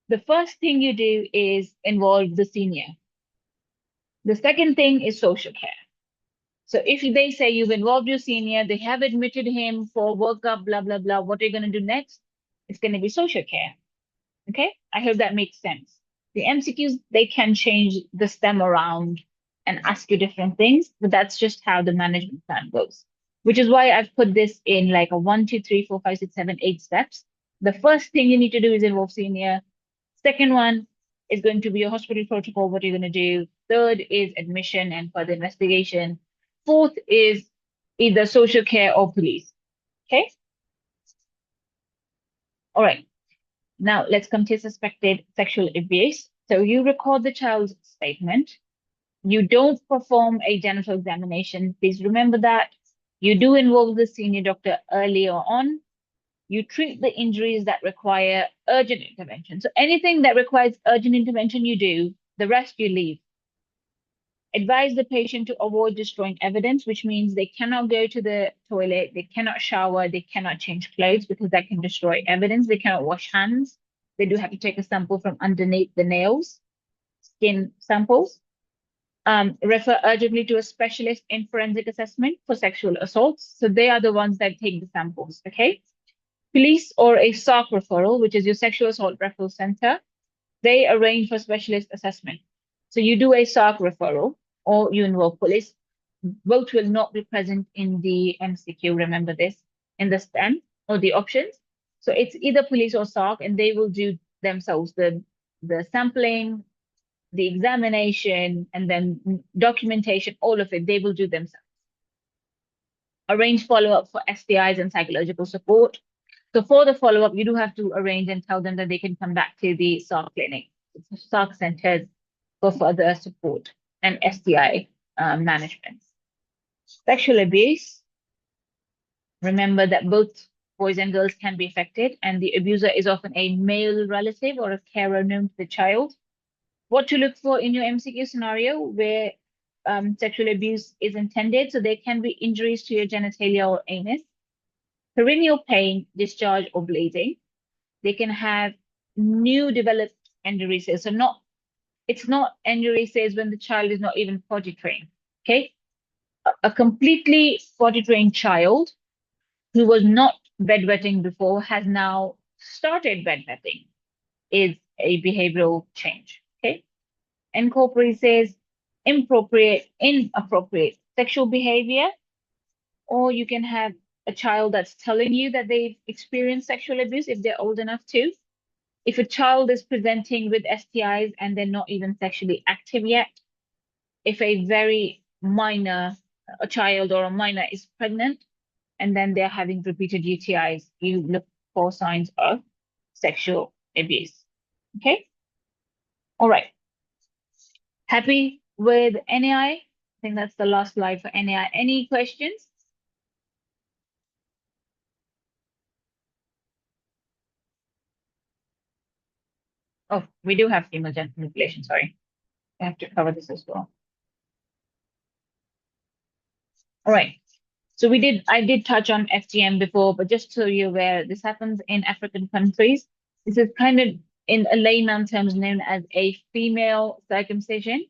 The first thing you do is involve the senior. The second thing is social care. So if they say you've involved your senior, they have admitted him for workup, blah, blah, blah, what are you going to do next? It's going to be social care. Okay, I hope that makes sense. The MCQs, they can change the STEM around and ask you different things, but that's just how the management plan goes. which is why I've put this in like a 1, 2, 3, 4, 5, 6, 7, 8 steps. The first thing you need to do is involve senior. Second one is going to be a hospital protocol, what you're going to do. Third is admission and further investigation. Fourth is either social care or police. Okay. All right. Now let's come to suspected sexual abuse. So you record the child's statement. You don't perform a genital examination. Please remember that. You do involve the senior doctor earlier on. You treat the injuries that require urgent intervention. So anything that requires urgent intervention, you do. The rest you leave. Advise the patient to avoid destroying evidence, which means they cannot go to the toilet, they cannot shower, they cannot change clothes because that can destroy evidence. They cannot wash hands. They do have to take a sample from underneath the nails, skin samples. Refer urgently to a specialist in forensic assessment for sexual assaults. So they are the ones that take the samples, okay? Police or a SARC referral, which is your sexual assault referral center, they arrange for specialist assessment. So you do a SARC referral or you involve police. Both will not be present in the MCQ, remember this, in the STEM or the options. So it's either police or SARC, and they will do themselves the sampling, the examination, and then documentation, all of it, they will do themselves. Arrange follow-up for STIs and psychological support. So for the follow-up, you do have to arrange and tell them that they can come back to the SARC clinic, SARC centers for further support and STI management. Sexual abuse. Remember that both boys and girls can be affected, and the abuser is often a male relative or a carer known to the child. What to look for in your MCQ scenario where sexual abuse is intended. So there can be injuries to your genitalia or anus, perineal pain, discharge, or bleeding. They can have new developed endometriosis. So it's not endometriosis when the child is not even potty trained. Okay, a completely potty trained child who was not bedwetting before has now started bedwetting is a behavioral change. Okay. Incorporate says inappropriate sexual behavior, or you can have a child that's telling you that they've experienced sexual abuse if they're old enough to. If a child is presenting with STIs and they're not even sexually active yet, if a very minor, a child or a minor is pregnant and then they're having repeated UTIs, you look for signs of sexual abuse. Okay. All right. Happy with NAI? I think that's the last slide for NAI. Any questions? Oh, we do have female genital mutilation, sorry. I have to cover this as well. All right. So I did touch on FGM before, but just so you're aware, this happens in African countries. This is kind of in a layman terms known as a female circumcision.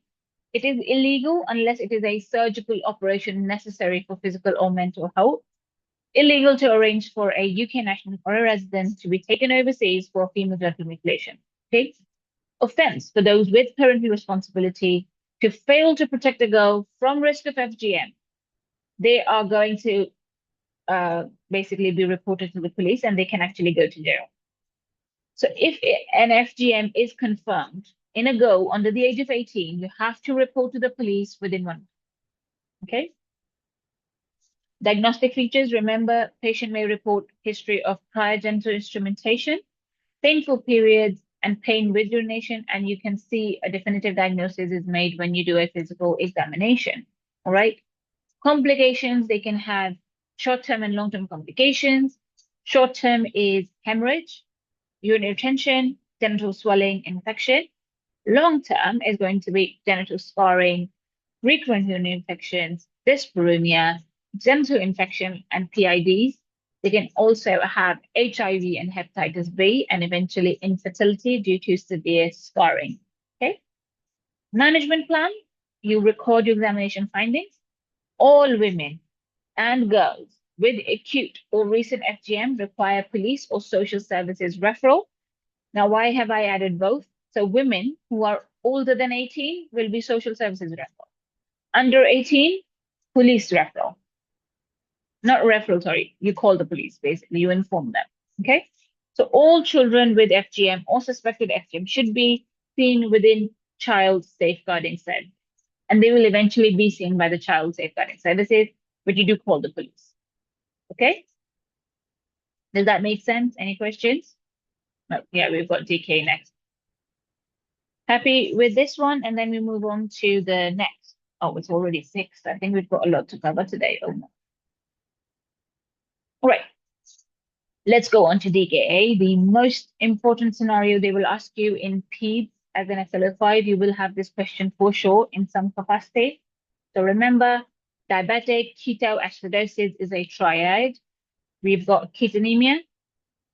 It is illegal unless it is a surgical operation necessary for physical or mental health. Illegal to arrange for a UK national or a resident to be taken overseas for female genital mutilation. Okay? Offense for those with parental responsibility to fail to protect a girl from risk of FGM. They are going to basically be reported to the police and they can actually go to jail. So if an FGM is confirmed in a girl under the age of 18, you have to report to the police within 1 month. Okay? Diagnostic features, remember, patient may report history of prior genital instrumentation, painful periods, and pain with urination, and you can see a definitive diagnosis is made when you do a physical examination. All right? Complications, they can have short-term and long-term complications. Short-term is hemorrhage, urinary retention, genital swelling, infection. Long-term is going to be genital scarring, recurrent urinary infections, dyspareunia, genital infection, and PIDs. They can also have HIV and hepatitis B and eventually infertility due to severe scarring. Okay. Management plan, you record your examination findings. All women and girls with acute or recent FGM require police or social services referral. Now, why have I added both? So women who are older than 18 will be social services referral. Under 18, police referral. not referral, sorry, you call the police, basically, you inform them. Okay. So all children with FGM or suspected FGM should be seen within child safeguarding cell, and they will eventually be seen by the child safeguarding services, but you do call the police. Okay. Does that make sense? Any questions? No, yeah, we've got DK next. Happy with this one, and then we move on to the next. Oh, it's already 6. I think we've got a lot to cover today. Oh no. All right. Let's go on to DKA. The most important scenario they will ask you in PEDS as an SLO5, you will have this question for sure in some capacity. So remember, diabetic ketoacidosis is a triad. We've got ketonemia,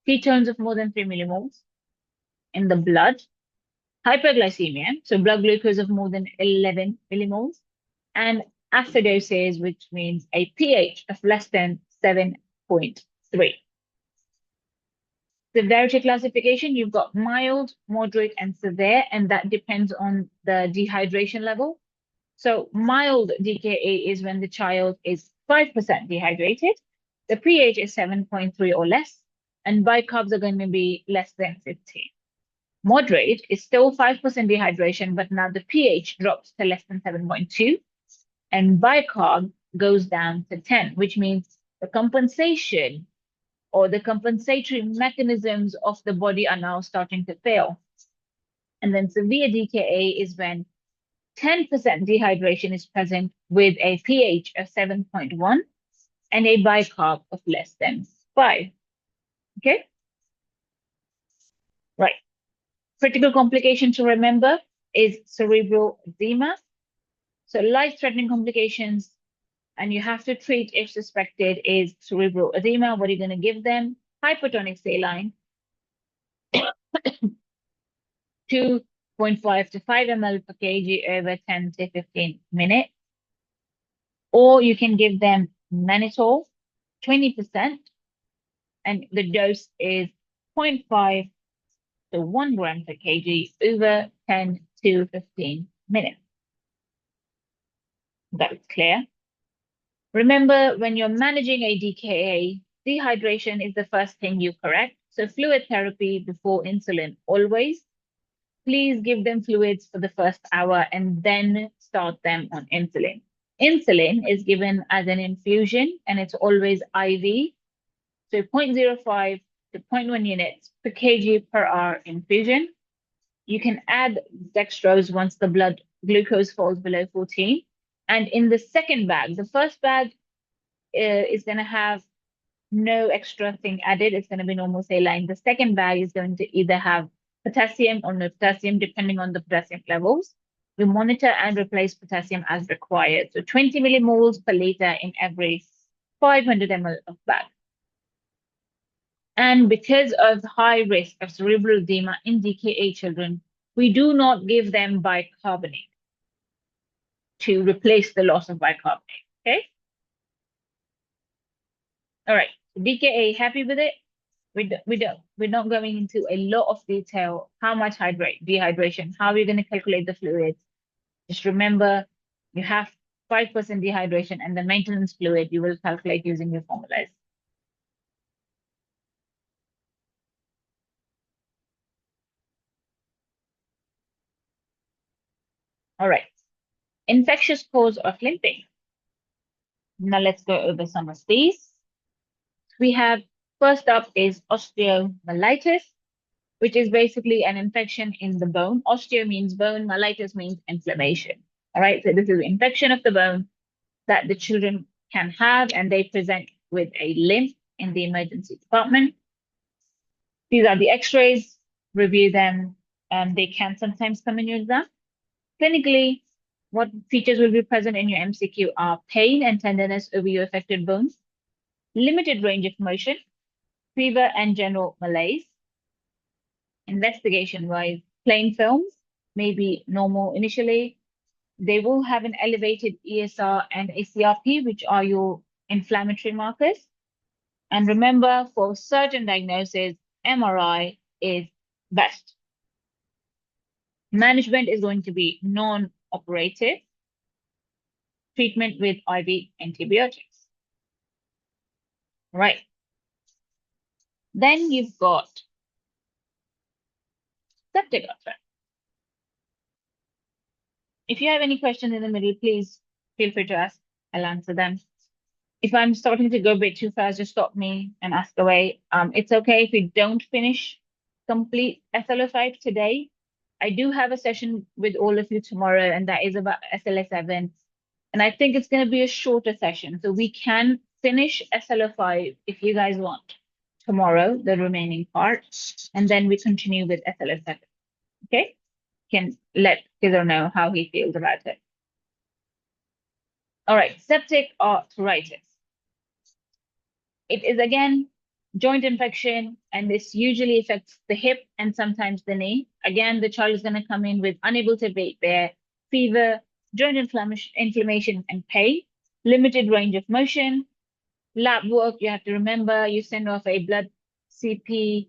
ketones of more than 3 millimoles in the blood, hyperglycemia, so blood glucose of more than 11 millimoles, and acidosis, which means a pH of less than 7.3. Severity classification, you've got mild, moderate, and severe, and that depends on the dehydration level. So mild DKA is when the child is 5% dehydrated, the pH is 7.3 or less, and bicarbs are going to be less than 50. Moderate is still 5% dehydration, but now the pH drops to less than 7.2, and bicarb goes down to 10, which means the compensation or the compensatory mechanisms of the body are now starting to fail. And then severe DKA is when 10% dehydration is present with a pH of 7.1 and a bicarb of less than 5. Okay? Right. Critical complication to remember is cerebral edema. So life-threatening complications, and you have to treat if suspected, is cerebral edema. What are you going to give them? Hypertonic saline, 2.5 to 5 ml per kg over 10 to 15 minutes. Or you can give them mannitol, 20%, and the dose is 0.5 to 1 gram per kg over 10 to 15 minutes. That's clear. Remember, when you're managing a DKA, dehydration is the first thing you correct. So fluid therapy before insulin, always. Please give them fluids for the first hour and then start them on insulin. Insulin is given as an infusion and it's always IV. So 0.05 to 0.1 units per kg per hour infusion. You can add dextrose once the blood glucose falls below 14. And in the second bag, the first bag is going to have no extra thing added. It's going to be normal saline. The second bag is going to either have potassium or no potassium, depending on the potassium levels. We monitor and replace potassium as required. So 20 millimoles per liter in every 500 ml of bag. And because of high risk of cerebral edema in DKA children, we do not give them bicarbonate to replace the loss of bicarbonate. Okay. All right. DKA, happy with it? We're not going into a lot of detail. How much dehydration? How are you going to calculate the fluids? Just remember, you have 5% dehydration, and the maintenance fluid you will calculate using your formulas. All right. Infectious cause of limping. Now let's go over some of these. We have, first up is osteomyelitis, which is basically an infection in the bone. Osteo means bone, myelitis means inflammation. All right, so this is infection of the bone that the children can have, and they present with a limp in the emergency department. These are the x-rays, review them, and they can sometimes come in your exam. Clinically, what features will be present in your MCQ are pain and tenderness over your affected bones, limited range of motion, fever and general malaise. Investigation-wise, plain films may be normal initially. They will have an elevated ESR and ACRP, which are your inflammatory markers. And remember, for certain diagnoses, MRI is best. Management is going to be non-operative treatment with IV antibiotics. Right. Then you've got septic ulcer. If you have any questions in the middle, please feel free to ask. I'll answer them. If I'm starting to go a bit too fast, just stop me and ask away. It's okay if we don't finish complete SLO 5 today. I do have a session with all of you tomorrow, and that is about SLO 7. And I think it's going to be a shorter session. So we can finish SLO 5 if you guys want tomorrow, the remaining part, and then we continue with SLO 7. Okay? Can let Kizar know how he feels about it. All right, septic arthritis. It is again joint infection, and this usually affects the hip and sometimes the knee. Again, the child is going to come in with unable to breathe there, fever, joint inflammation and pain, limited range of motion. Lab work, you have to remember, you send off a blood CP.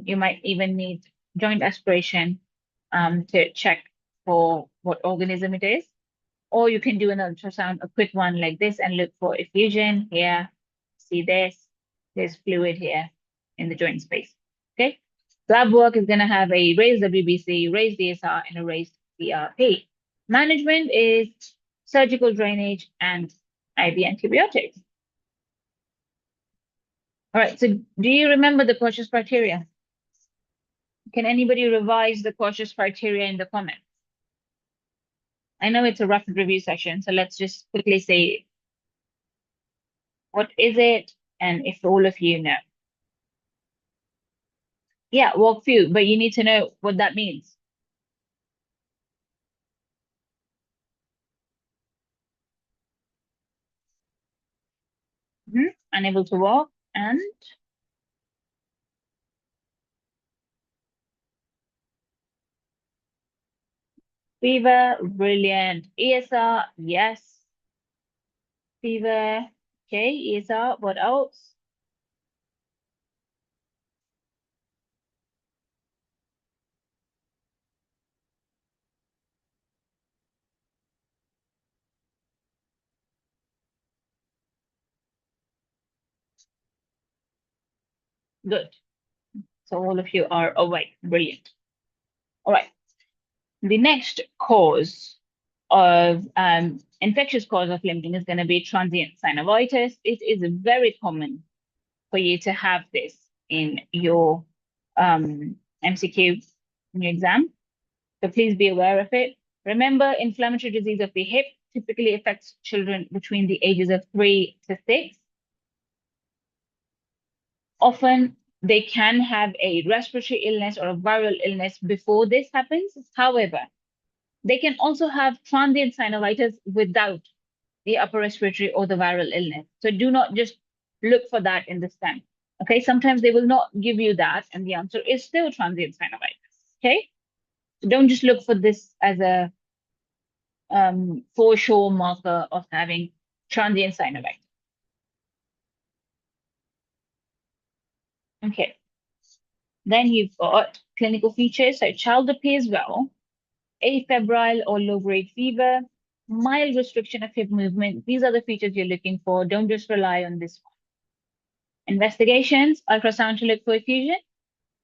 You might even need joint aspiration to check for what organism it is. Or you can do an ultrasound, a quick one like this, and look for effusion here. See this, there's fluid here in the joint space. Okay. Lab work is going to have a raised WBC, raised DSR, and a raised CRP. Management is surgical drainage and IV antibiotics. All right, so do you remember the cautious criteria? Can anybody revise the cautious criteria in the comments? I know it's a rapid review session, so let's just quickly say what is it, and if all of you know. Yeah, walk through, but you need to know what that means. Unable to walk and fever, brilliant. ESR, yes. Fever, okay, ESR, what else? Good. So all of you are awake. Brilliant. All right. The next cause of infectious cause of limping is going to be transient synovitis. It is very common for you to have this in your MCQ in your exam. So please be aware of it. Remember, inflammatory disease of the hip typically affects children between the ages of 3 to 6. Often they can have a respiratory illness or a viral illness before this happens. However, they can also have transient synovitis without the upper respiratory or the viral illness. So do not just look for that in this time. Okay, sometimes they will not give you that, and the answer is still transient synovitis. Okay, so don't just look for this as a for sure marker of having transient synovitis. Okay, then you've got clinical features. So child appears well, afebrile or low-grade fever, mild restriction of hip movement. These are the features you're looking for. Don't just rely on this one. Investigations, ultrasound to look for effusion.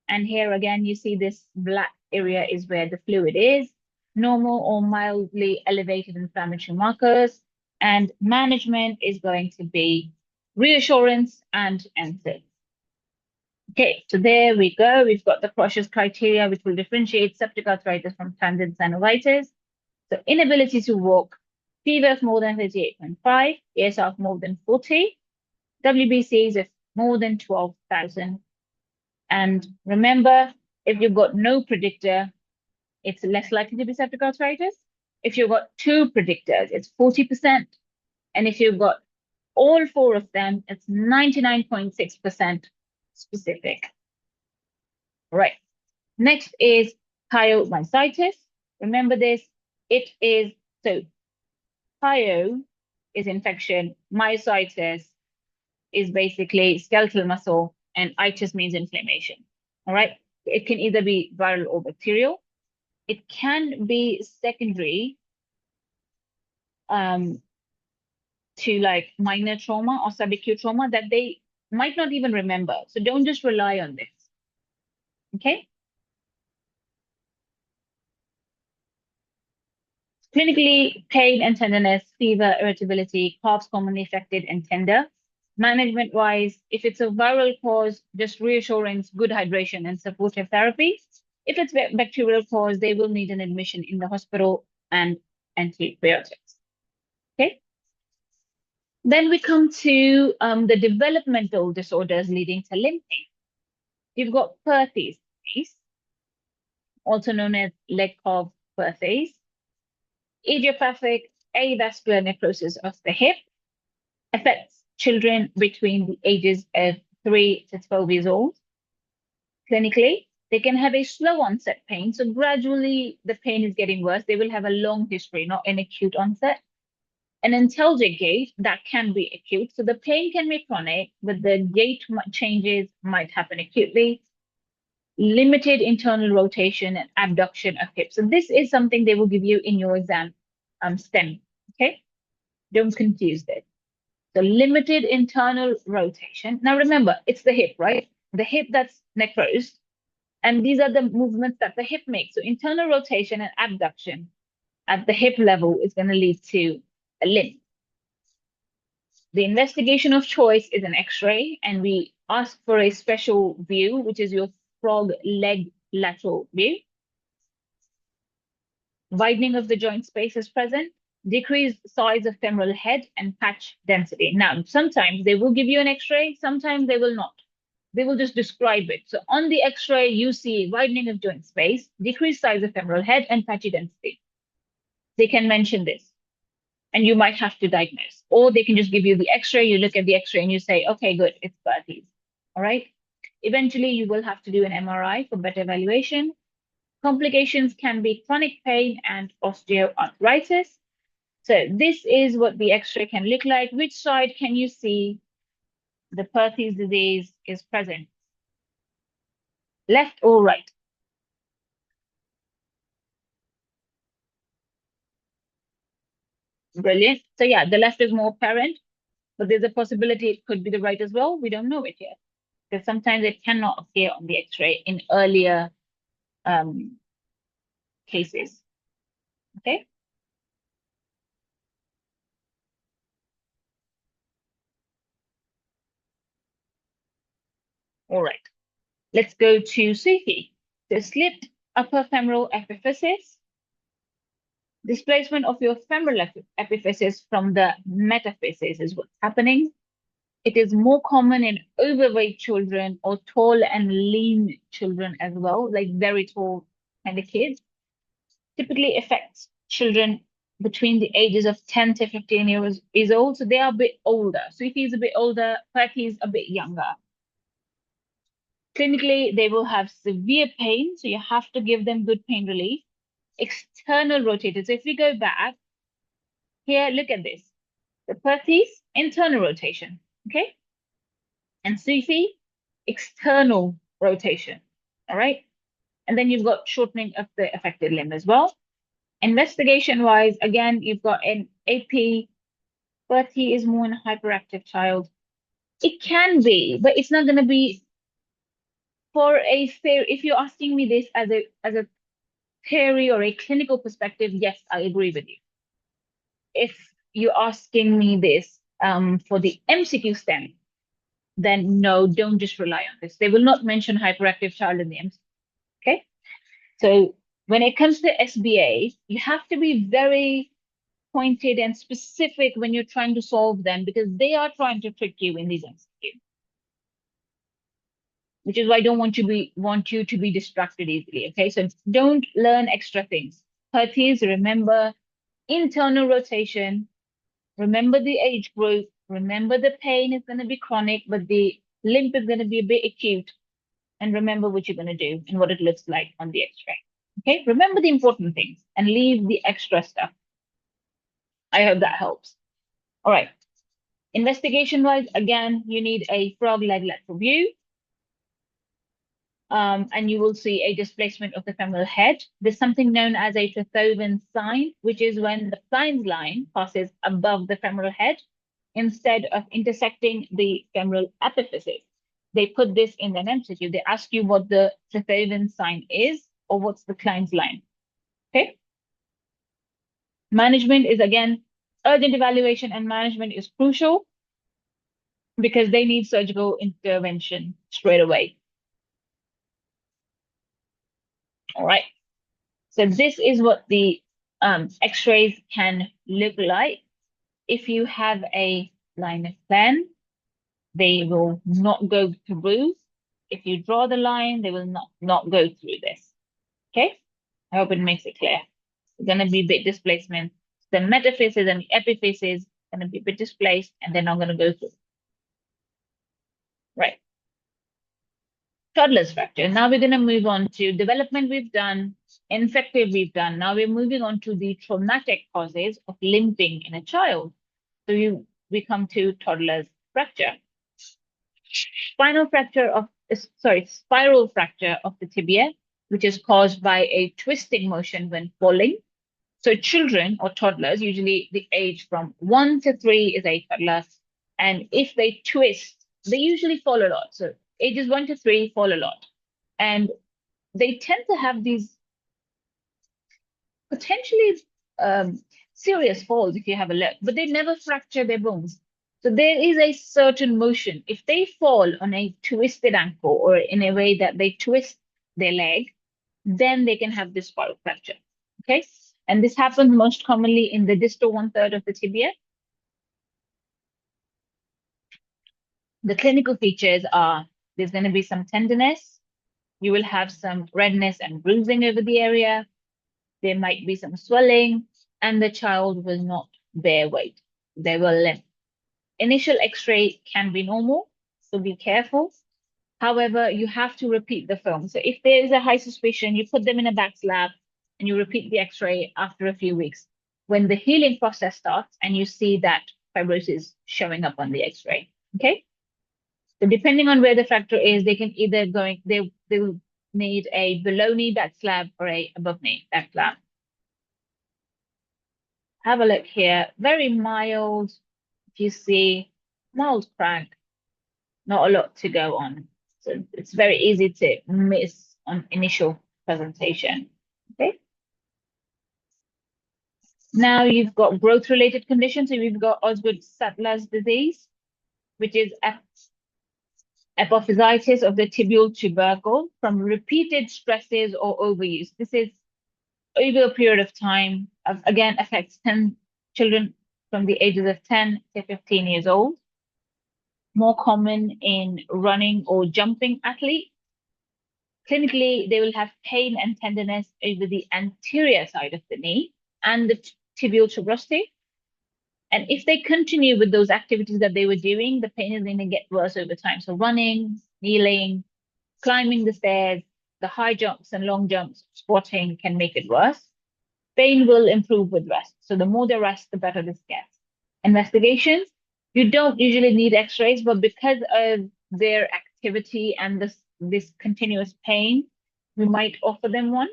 And here again, you see this black area is where the fluid is, normal or mildly elevated inflammatory markers. And management is going to be reassurance and NSAIDs. Okay, so there we go. We've got the cautious criteria, which will differentiate septic arthritis from transient synovitis. So inability to walk, fever of more than 38.5, ESR of more than 40, WBCs of more than 12,000. And remember, if you've got no predictor, it's less likely to be septic arthritis. If you've got two predictors, it's 40%. And if you've got all four of them, it's 99.6% specific. Right. Next is pyomyositis. Remember this. It is, so pyo is infection, myositis is basically skeletal muscle, and itis means inflammation. All right. It can either be viral or bacterial. It can be secondary to like minor trauma or subacute trauma that they might not even remember. So don't just rely on this. Okay. Clinically, pain and tenderness, fever, irritability, coughs commonly affected and tender. Management wise, if it's a viral cause, just reassurance, good hydration, and supportive therapy. If it's bacterial cause, they will need an admission in the hospital and antibiotics. Okay. Then we come to the developmental disorders leading to limping. You've got Perthes, also known as leg cough Perthes, idiopathic avascular necrosis of the hip, affects children between the ages of 3 to 12 years old. Clinically, they can have a slow onset pain. So gradually the pain is getting worse. They will have a long history, not an acute onset. An antalgic gait that can be acute. So the pain can be chronic, but the gait changes might happen acutely. Limited internal rotation and abduction of hips. So this is something they will give you in your exam, STEM. Okay, don't confuse this. So limited internal rotation. Now remember, it's the hip, right? The hip that's necrosed, and these are the movements that the hip makes. So internal rotation and abduction at the hip level is going to lead to a limp. The investigation of choice is an X-ray, and we ask for a special view, which is your frog leg lateral view. Widening of the joint space is present, decreased size of femoral head, and patch density. Now, sometimes they will give you an X-ray, sometimes they will not. They will just describe it. So on the X-ray, you see widening of joint space, decreased size of femoral head, and patchy density. They can mention this, and you might have to diagnose. Or they can just give you the X-ray, you look at the X-ray, and you say, okay, good, it's Perthes. All right? Eventually, you will have to do an MRI for better evaluation. Complications can be chronic pain and osteoarthritis. So this is what the X-ray can look like. Which side can you see the Perthes disease is present? Left or right? Brilliant. So yeah, the left is more apparent, but there's a possibility it could be the right as well. We don't know it yet because sometimes it cannot appear on the X-ray in earlier um, cases. Okay. All right. Let's go to SUFI. The slipped upper femoral epiphysis, displacement of your femoral epiphysis from the metaphysis is what's happening. It is more common in overweight children or tall and lean children as well, like very tall kind of kids. Typically affects children between the ages of 10 to 15 years old. So they are a bit older. So if he's a bit older, Perthes a bit younger. Clinically, they will have severe pain. So you have to give them good pain relief. External rotated. So if we go back here, look at this. The Perthes, internal rotation. Okay. And SUFI, external rotation. All right. And then you've got shortening of the affected limb as well. Investigation wise, again, you've got an AP, but he is more in a hyperactive child. It can be, but it's not going to be for a fair. If you're asking me this as a theory or a clinical perspective, yes, I agree with you. If you're asking me this for the MCQ STEM, then no, don't just rely on this. They will not mention hyperactive child in the MCQ. Okay, so when it comes to SBA, you have to be very pointed and specific when you're trying to solve them because they are trying to trick you in these MCQ. Which is why I don't want you to be distracted easily. Okay, so don't learn extra things. Perthes, remember internal rotation, remember the age group, remember the pain is going to be chronic, but the limp is going to be a bit acute. And remember what you're going to do and what it looks like on the X-ray. Okay, remember the important things and leave the extra stuff. I hope that helps. All right. Investigation wise, again, you need a frog leg lateral view. And you will see a displacement of the femoral head. There's something known as a Trithoven sign, which is when the Flyn's line passes above the femoral head. instead of intersecting the femoral epiphysis. They put this in an MCQ. They ask you what the Trefethen sign is or what's the Klein's line. Okay. Management is again, urgent evaluation and management is crucial because they need surgical intervention straight away. All right. So this is what the x-rays can look like. If you have a line of plan, they will not go through. If you draw the line, they will not go through this. Okay? I hope it makes it clear. It's going to be bit displacement. The metaphyses and the epiphyses going to be a bit displaced, and they're not going to go through. Right. Toddler's fracture. Now we're going to move on to development we've done, infective we've done. Now we're moving on to the traumatic causes of limping in a child. So we come to toddler's fracture. Spiral fracture of the tibia, which is caused by a twisting motion when falling. So children or toddlers, usually the age from 1 to 3 is a toddler. And if they twist, they usually fall a lot. So ages 1 to 3 fall a lot. And they tend to have these potentially serious falls if you have a look, but they never fracture their bones. So there is a certain motion. If they fall on a twisted ankle or in a way that they twist their leg, then they can have this spiral fracture. Okay. And this happens most commonly in the distal 1/3 of the tibia. The clinical features are there's going to be some tenderness. You will have some redness and bruising over the area. There might be some swelling, and the child will not bear weight. They will limp. Initial x-ray can be normal, so be careful. However, you have to repeat the film. So if there is a high suspicion, you put them in a back slab and you repeat the x-ray after a few weeks. When the healing process starts and you see that fibrosis showing up on the x-ray, okay? So depending on where the fracture is, they can either they will need a below knee back slab or a above knee back slab. Have a look here. Very mild. If you see mild crack, not a lot to go on. So it's very easy to miss on initial presentation. Okay. Now you've got growth-related conditions. So we've got Osgood-Sattler's disease, which is epiphysitis of the tibial tubercle from repeated stresses or overuse. This is over a period of time, again, affects 10 children from the ages of 10 to 15 years old. More common in running or jumping athletes. Clinically, they will have pain and tenderness over the anterior side of the knee and the tibial tuberosity. And if they continue with those activities that they were doing, the pain is going to get worse over time. So running, kneeling, climbing the stairs, the high jumps and long jumps, squatting can make it worse. Pain will improve with rest. So the more they rest, the better this gets. Investigations, you don't usually need x-rays, but because of their activity and this continuous pain, we might offer them one.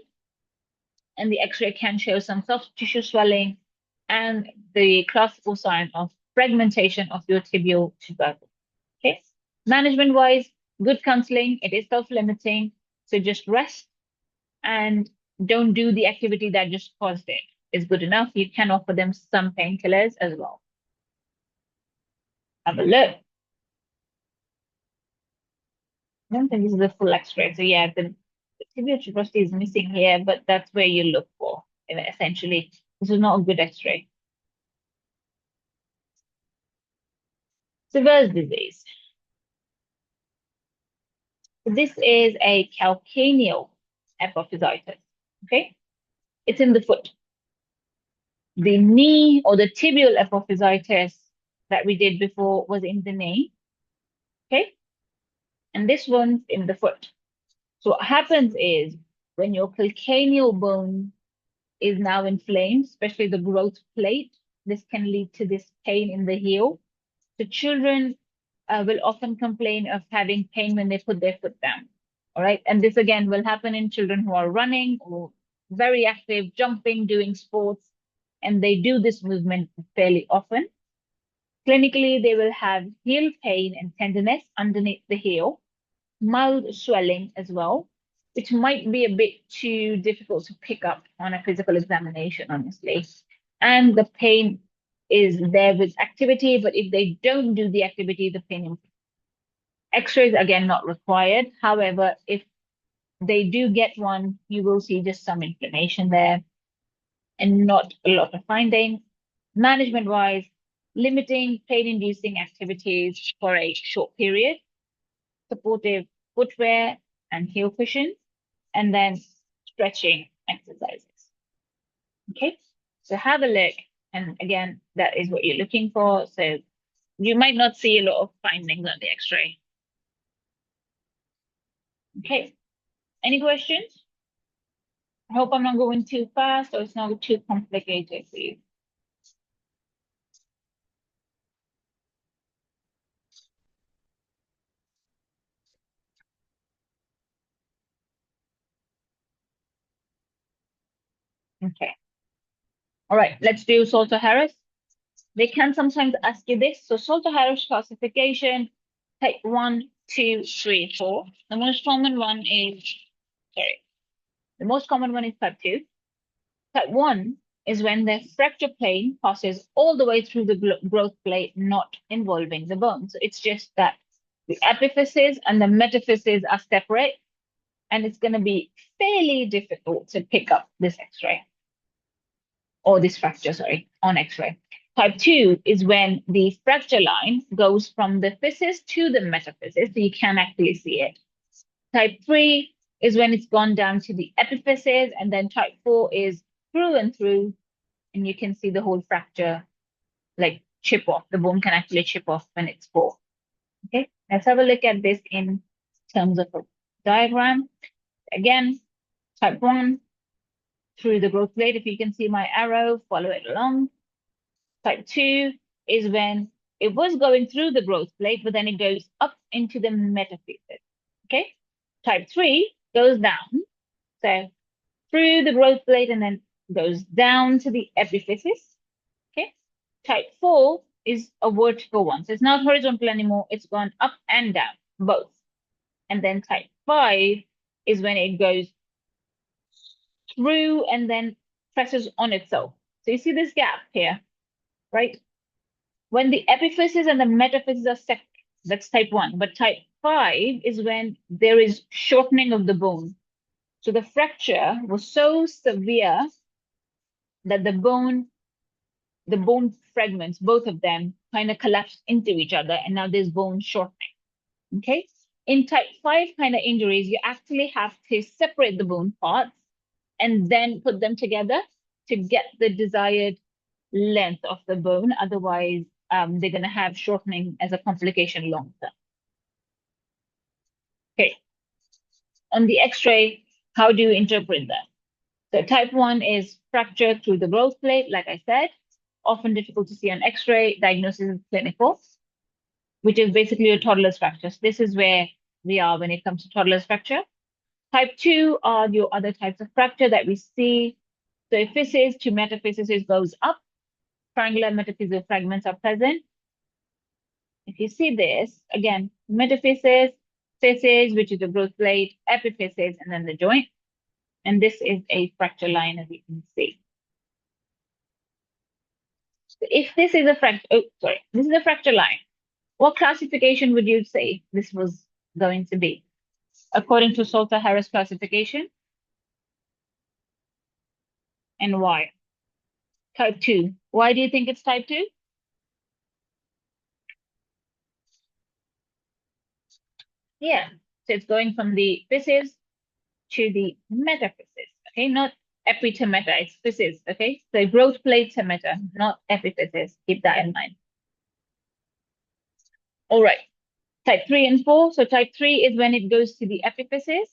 And the x-ray can show some soft tissue swelling and the classical sign of fragmentation of your tibial tubercle. Okay. Management-wise, good counseling. It is self-limiting. So just rest and don't do the activity that just caused it. It's good enough. You can offer them some painkillers as well. Have a look. I don't think this is a full x-ray. So yeah, the tibial tuberosity is missing here, but that's where you look for. Essentially, this is not a good x-ray. Sever's disease. This is a calcaneal epiphysitis. Okay, it's in the foot. The knee or the tibial epiphysitis that we did before was in the knee. Okay, and this one's in the foot. So what happens is when your calcaneal bone is now inflamed, especially the growth plate, this can lead to this pain in the heel. So children will often complain of having pain when they put their foot down. All right. And this again will happen in children who are running or very active, jumping, doing sports, and they do this movement fairly often. Clinically, they will have heel pain and tenderness underneath the heel, mild swelling as well, which might be a bit too difficult to pick up on a physical examination, honestly. And the pain is there with activity, but if they don't do the activity, the pain improves. X-rays, again, not required. However, if they do get one, you will see just some inflammation there and not a lot of findings. Management-wise, limiting pain-inducing activities for a short period, supportive footwear and heel cushions, and then stretching exercises. Okay, so have a look. And again, that is what you're looking for. So you might not see a lot of findings on the X-ray. Okay, any questions? I hope I'm not going too fast or it's not too complicated for you. Okay. All right, let's do Salter-Harris. They can sometimes ask you this. So Salter-Harris classification, type 1, 2, 3, 4. The most common one is, the most common one is type 2. Type 1 is when the fracture plane passes all the way through the growth plate, not involving the bone. So it's just that the epiphysis and the metaphysis are separate, and it's going to be fairly difficult to pick up this X-ray or this fracture, sorry, on X-ray. Type 2 is when the fracture line goes from the physis to the metaphysis, so you can actually see it. Type 3 is when it's gone down to the epiphysis, and then type 4 is through and through, and you can see the whole fracture like chip off. The bone can actually chip off when it's full. Okay, let's have a look at this in terms of a diagram. Again, type 1, through the growth plate. If you can see my arrow, follow it along. Type 2 is when it was going through the growth plate, but then it goes up into the metaphysis. Okay. Type 3 goes down, so through the growth plate and then goes down to the epiphysis. Okay. Type 4 is a vertical one. So it's not horizontal anymore. It's gone up and down, both. And then type 5 is when it goes through and then presses on itself. So you see this gap here, right? When the epiphysis and the metaphysis are separate, that's type 1. But type 5 is when there is shortening of the bone. So the fracture was so severe that the bone fragments, both of them, kind of collapsed into each other, and now there's bone shortening. Okay? In type 5 kind of injuries, you actually have to separate the bone parts and then put them together to get the desired length of the bone. Otherwise, they're going to have shortening as a complication long term. Okay. On the X-ray, how do you interpret that? So type 1 is fracture through the growth plate, like I said, often difficult to see on X-ray. Diagnosis is clinical, which is basically a toddler's fracture. So this is where we are when it comes to toddler's fracture. Type 2 are your other types of fracture that we see. So if physis to metaphysis goes up, triangular metaphyseal fragments are present. If you see this, again, metaphysis, physis, which is the growth plate, epiphysis, and then the joint. And this is a fracture line, as you can see. So if this is a fracture, this is a fracture line. What classification would you say this was going to be? According to Salter-Harris classification? And why? Type 2. Why do you think it's type 2? Yeah, so it's going from the physis to the metaphysis, okay? Not epi to meta, it's physis, okay? So growth plate to meta, not epiphysis. Keep that in mind. All right, type 3 and 4. So type 3 is when it goes to the epiphysis,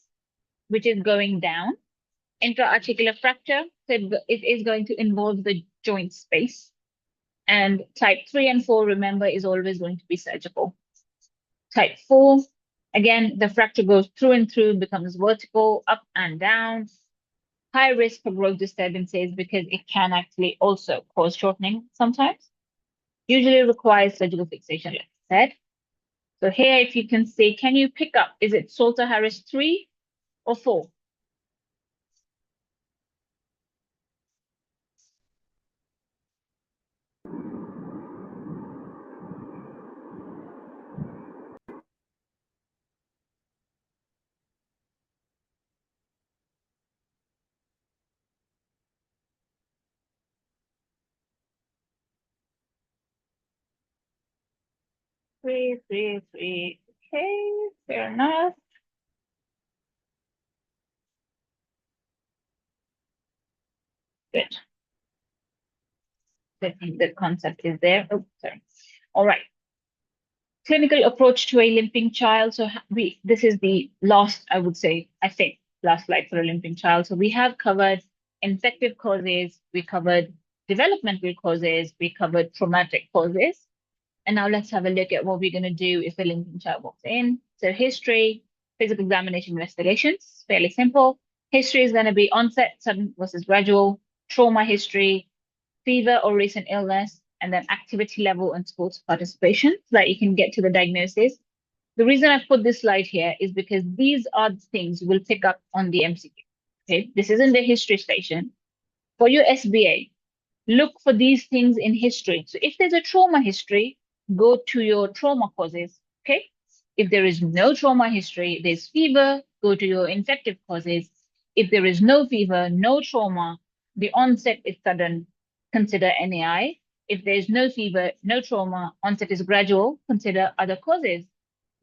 which is going down. Intra-articular fracture, so it is going to involve the joint space. And type 3 and 4, remember, is always going to be surgical. Type 4, again, the fracture goes through and through, becomes vertical, up and down. High risk for growth disturbances because it can actually also cause shortening sometimes. Usually requires surgical fixation, like I said. So here, if you can see, can you pick up, is it Salter Harris 3 or 4? 3, 3, 3. Okay, fair enough. Good. I think the concept is there. Oh, sorry. All right. Clinical approach to a limping child. So this is the last, I would say, I think, last slide for a limping child. So we have covered infective causes, we covered developmental causes, we covered traumatic causes. And now let's have a look at what we're going to do if a limping child walks in. So history, physical examination, investigations, fairly simple. History is going to be onset, sudden versus gradual, trauma history, fever or recent illness, and then activity level and sports participation so that you can get to the diagnosis. The reason I put this slide here is because these are the things we'll pick up on the MCQ. Okay, this isn't the history station. For your SBA, look for these things in history. So if there's a trauma history, go to your trauma causes. Okay. If there is no trauma history, there's fever, go to your infective causes. If there is no fever, no trauma, the onset is sudden, consider NAI. If there's no fever, no trauma, onset is gradual, consider other causes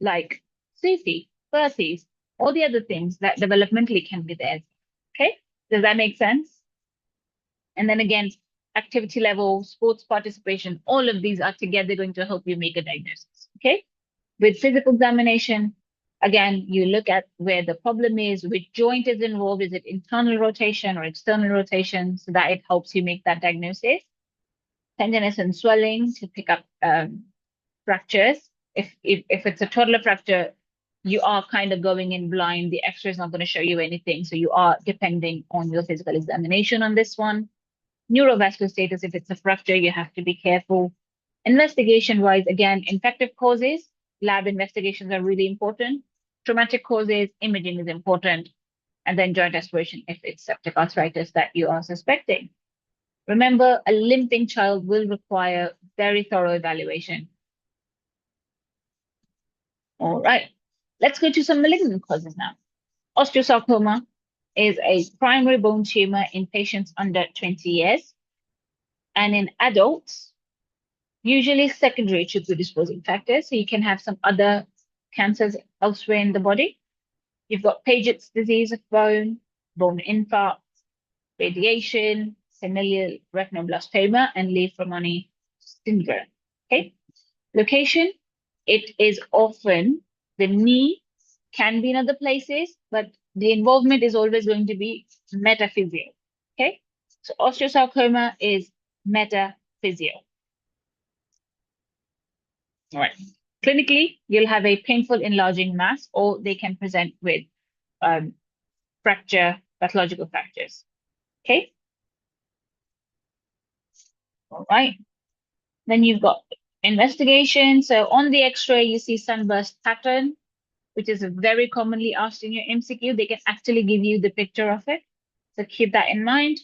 like safety, births, all the other things that developmentally can be there. Okay. Does that make sense? And then again, activity level, sports participation, all of these are together going to help you make a diagnosis. Okay. With physical examination, again, you look at where the problem is, which joint is involved, is it internal rotation or external rotation, so that it helps you make that diagnosis. Tenderness and swelling to pick up fractures. If it's a toddler fracture, you are kind of going in blind. The X-ray is not going to show you anything, so you are depending on your physical examination on this one. Neurovascular status, if it's a fracture, you have to be careful. Investigation wise, again, infective causes, lab investigations are really important. Traumatic causes, imaging is important. And then joint aspiration if it's septic arthritis that you are suspecting. Remember, a limping child will require very thorough evaluation. All right, let's go to some malignant causes now. Osteosarcoma is a primary bone tumor in patients under 20 years. And in adults, usually secondary to predisposing factors. So you can have some other cancers elsewhere in the body. You've got Paget's disease of bone, bone infarct, radiation, familial retinoblastoma, and Leigh-Ferroni syndrome. Okay. Location, it is often the knee, can be in other places, but the involvement is always going to be metaphysio. Okay. So osteosarcoma is metaphysio. All right. Clinically, you'll have a painful enlarging mass, or they can present with fracture, pathological fractures. Okay. All right. Then you've got investigation. So on the X-ray, you see sunburst pattern, which is very commonly asked in your MCQ. They can actually give you the picture of it. So keep that in mind.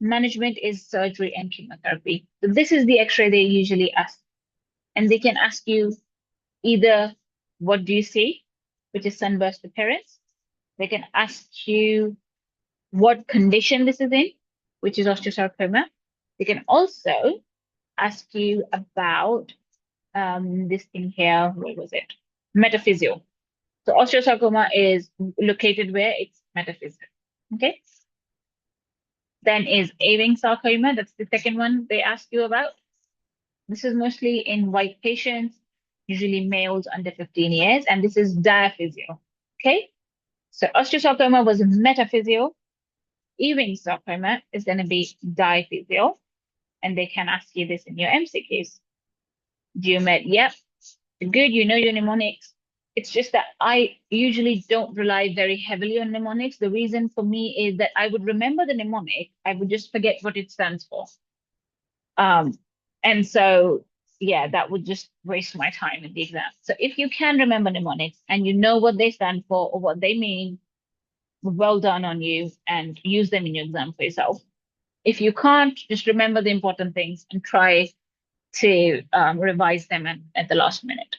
Management is surgery and chemotherapy. So this is the X-ray they usually ask. And they can ask you either what do you see, which is sunburst appearance. They can ask you what condition this is in, which is osteosarcoma. They can also ask you about this thing here. Where was it? Metaphysio. So osteosarcoma is located where it's metaphysio. Okay. Then is Ewing sarcoma. That's the second one they ask you about. This is mostly in white patients, usually males under 15 years, and this is diaphysio. Okay. So osteosarcoma was metaphysio. Ewing sarcoma is going to be diaphysio, and they can ask you this in your MCQs. Geomed, yep, good, you know your mnemonics. It's just that I usually don't rely very heavily on mnemonics. The reason for me is that I would remember the mnemonic, I would just forget what it stands for. And so yeah, that would just waste my time in the exam. So if you can remember mnemonics and you know what they stand for or what they mean, well done on you and use them in your exam for yourself. If you can't, just remember the important things and try to revise them at the last minute.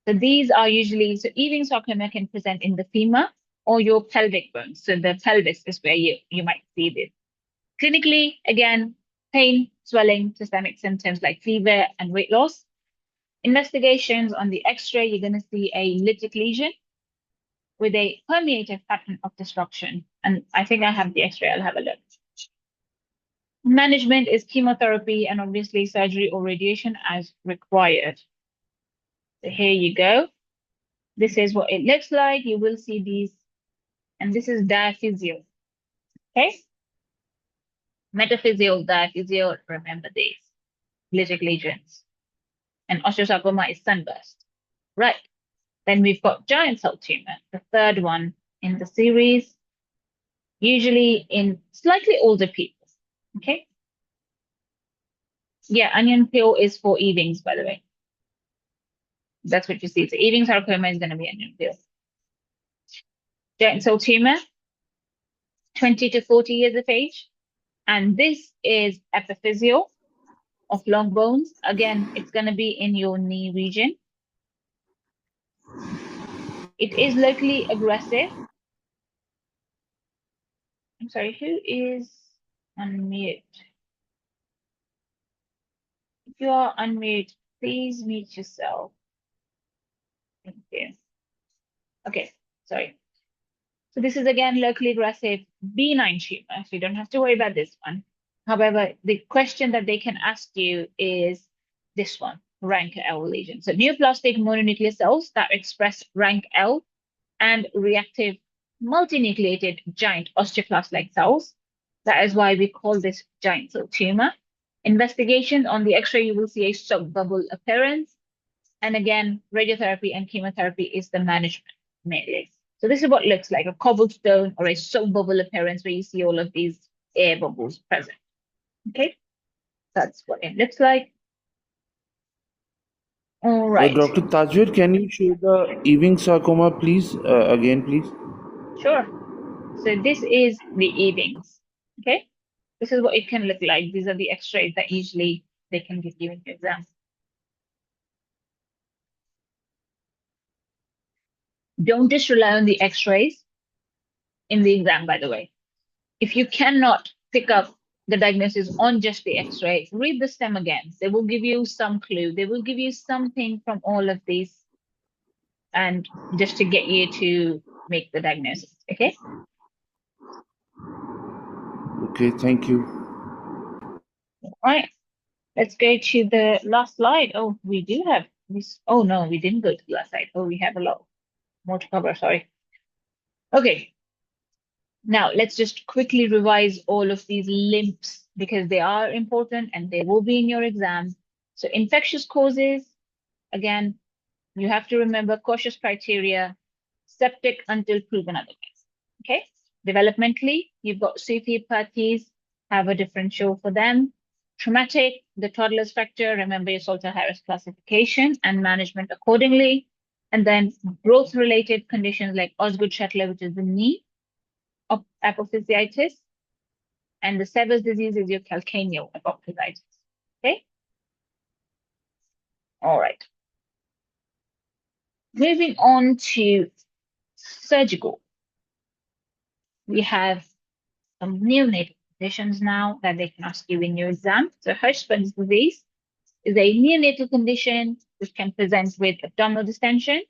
So these are usually, so Ewing sarcoma can present in the femur or your pelvic bones. So the pelvis is where you might see this. Clinically, again, pain, swelling, systemic symptoms like fever and weight loss. Investigations on the X-ray, you're going to see a lytic lesion with a permeative pattern of destruction. And I think I have the X-ray, I'll have a look. Management is chemotherapy and obviously surgery or radiation as required. So here you go. This is what it looks like. You will see these, and this is diaphysio. Okay? Metaphyseal, diaphysio, remember these. Lytic lesions. And osteosarcoma is sunburst. Right. Then we've got giant cell tumor, the third one in the series, usually in slightly older people. Okay? Yeah, onion peel is for Ewing's, by the way. That's what you see. So Ewing sarcoma is going to be onion peel. Giant cell tumor, 20 to 40 years of age. And this is epiphyseal of long bones. Again, it's going to be in your knee region. It is locally aggressive. I'm sorry, who is on mute? If you are on mute, please mute yourself. Thank you. Okay, sorry. So this is again locally aggressive benign tumor, so you don't have to worry about this one. However, the question that they can ask you is this one, rank L lesion. So neoplastic mononuclear cells that express rank L and reactive multinucleated giant osteoclast-like cells. That is why we call this giant cell tumor. Investigation on the X-ray, you will see a soap bubble appearance. And again, radiotherapy and chemotherapy is the management mainly. So this is what it looks like, a cobblestone or a soap bubble appearance where you see all of these air bubbles present. Okay, that's what it looks like. All right. Dr. Tajwid, can you show the Ewing sarcoma, please? Again, please. Sure. So this is the Ewing's. Okay, this is what it can look like. These are the X-rays that usually they can give you in your exam. Don't just rely on the X-rays in the exam, by the way. If you cannot pick up the diagnosis on just the X-ray, read the STEM again. They will give you some clue. They will give you something from all of these and just to get you to make the diagnosis, okay? Okay, thank you. All right, let's go to the last slide. Oh, we do have this. Oh, no, we didn't go to the last slide. Oh, we have a lot more to cover, sorry. Okay, now let's just quickly revise all of these limps because they are important and they will be in your exam. So infectious causes, again, you have to remember cautious criteria, septic until proven otherwise. Okay. Developmentally, you've got CT have a differential for them. Traumatic, the toddler's factor, remember your Salter-Harris classification and management accordingly. And then growth-related conditions like Osgood-Scheffler, which is the knee, apophysitis, and the Sever's disease is your calcaneal apophysitis. Okay. All right. Moving on to surgical. We have some neonatal conditions now that they can ask you in your exam. So Hirschsprung's disease is a neonatal condition which can present with abdominal distension,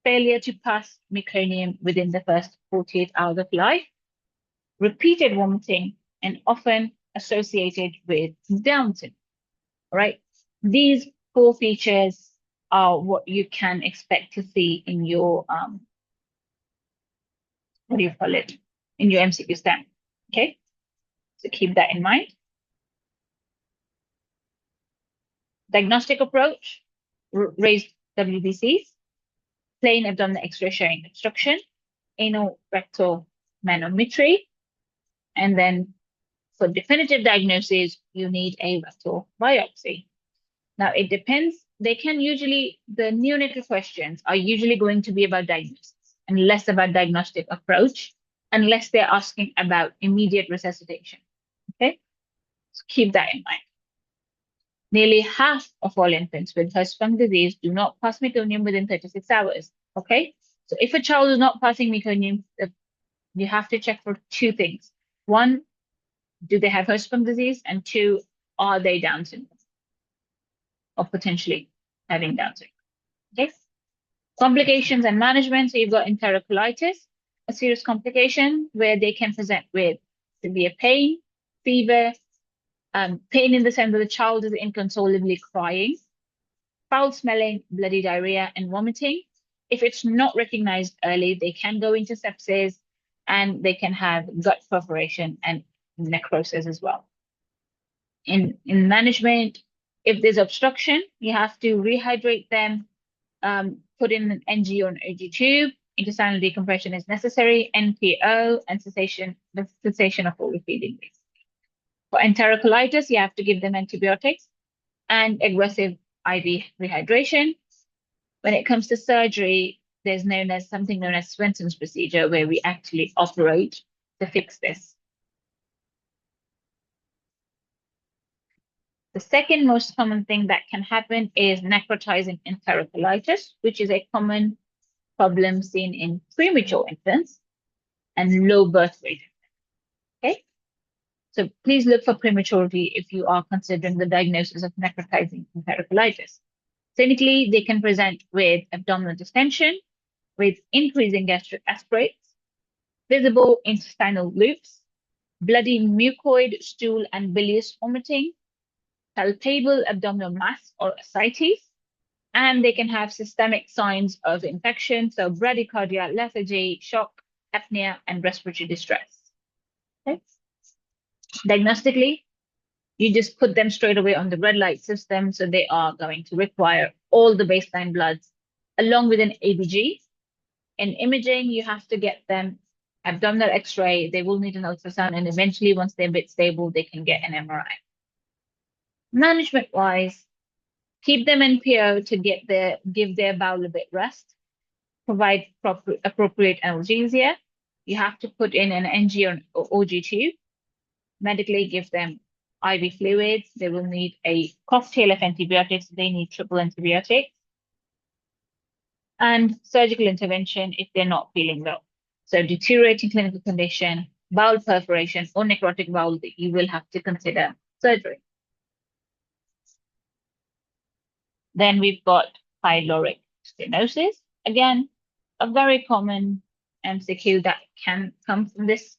failure to pass meconium within the first 48 hours of life, repeated vomiting, and often associated with Down syndrome. All right. These 4 features are what you can expect to see in your what do you call it? In your MCQ stamp. Okay. So keep that in mind. Diagnostic approach, raised WBCs, plain abdominal X-ray showing obstruction, anal rectal manometry, and then For definitive diagnosis, you need a rectal biopsy. Now, it depends. They can usually, the neonatal questions are usually going to be about diagnosis and less about diagnostic approach, unless they're asking about immediate resuscitation. Okay, so keep that in mind. Nearly half of all infants with Hirschsprung disease do not pass meconium within 36 hours. Okay, so if a child is not passing meconium, you have to check for two things. One, do they have Hirschsprung disease? And two, are they Down syndrome or potentially having Down syndrome? Okay. Complications and management. So you've got enterocolitis, a serious complication where they can present with severe pain, fever, pain in the sense that the child is inconsolably crying, foul smelling, bloody diarrhea, and vomiting. If it's not recognized early, they can go into sepsis and they can have gut perforation and necrosis as well. In management, if there's obstruction, you have to rehydrate them, put in an NG or an OG tube, intestinal decompression is necessary, NPO, and the cessation of overfeeding. For enterocolitis, you have to give them antibiotics and aggressive IV rehydration. When it comes to surgery, there's something known as Swenson's procedure, where we actually operate to fix this. The second most common thing that can happen is necrotizing enterocolitis, which is a common problem seen in premature infants and low birth weight. Okay, so please look for prematurity if you are considering the diagnosis of necrotizing enterocolitis. Clinically, they can present with abdominal distension, with increasing gastric aspirates, visible intestinal loops, bloody mucoid, stool, and bilious vomiting, palpable abdominal mass or ascites, and they can have systemic signs of infection, so bradycardia, lethargy, shock, apnea, and respiratory distress. Okay. Diagnostically, you just put them straight away on the red light system, so they are going to require all the baseline bloods along with an ABG. In imaging, you have to get them abdominal X-ray, they will need an ultrasound, and eventually, once they're a bit stable, they can get an MRI. Management-wise, keep them in PO to give their bowel a bit rest, provide appropriate analgesia. You have to put in an NG or OG tube, medically give them IV fluids. They will need a cocktail of antibiotics. They need triple antibiotics. And surgical intervention if they're not feeling well. So deteriorating clinical condition, bowel perforation, or necrotic bowel, that you will have to consider surgery. Then we've got pyloric stenosis. Again, a very common MCQ that can come from this.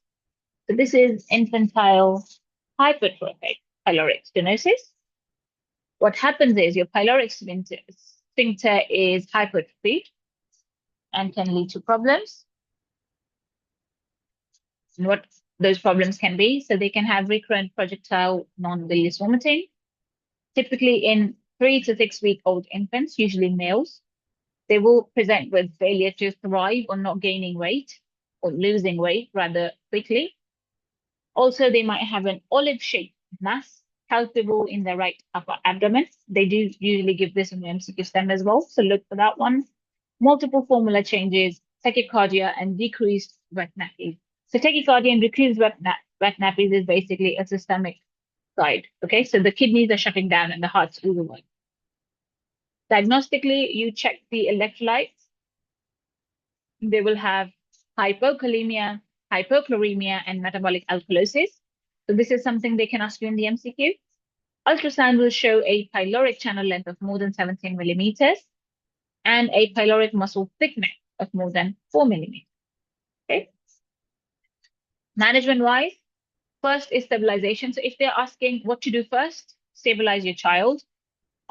So this is infantile hypertrophic pyloric stenosis. What happens is your pyloric sphincter is hypertrophied and can lead to problems. And what those problems can be, so they can have recurrent projectile non-bilious vomiting, typically in 3 to 6 week old infants, usually males. They will present with failure to thrive on not gaining weight or losing weight rather quickly. Also, they might have an olive-shaped mass palpable in the right upper abdomen. They do usually give this in the MCQ STEM as well, so look for that one. Multiple formula changes, tachycardia, and decreased wet nappies. So tachycardia and decreased wet nappies is basically a systemic side. Okay, so the kidneys are shutting down and the heart's overworked. Diagnostically, you check the electrolytes. They will have hypokalemia, hypochloremia, and metabolic alkalosis. So this is something they can ask you in the MCQ. Ultrasound will show a pyloric channel length of more than 17 millimeters and a pyloric muscle thickness of more than 4 millimeters. Okay. Management-wise, first is stabilization. So if they're asking what to do first, stabilize your child.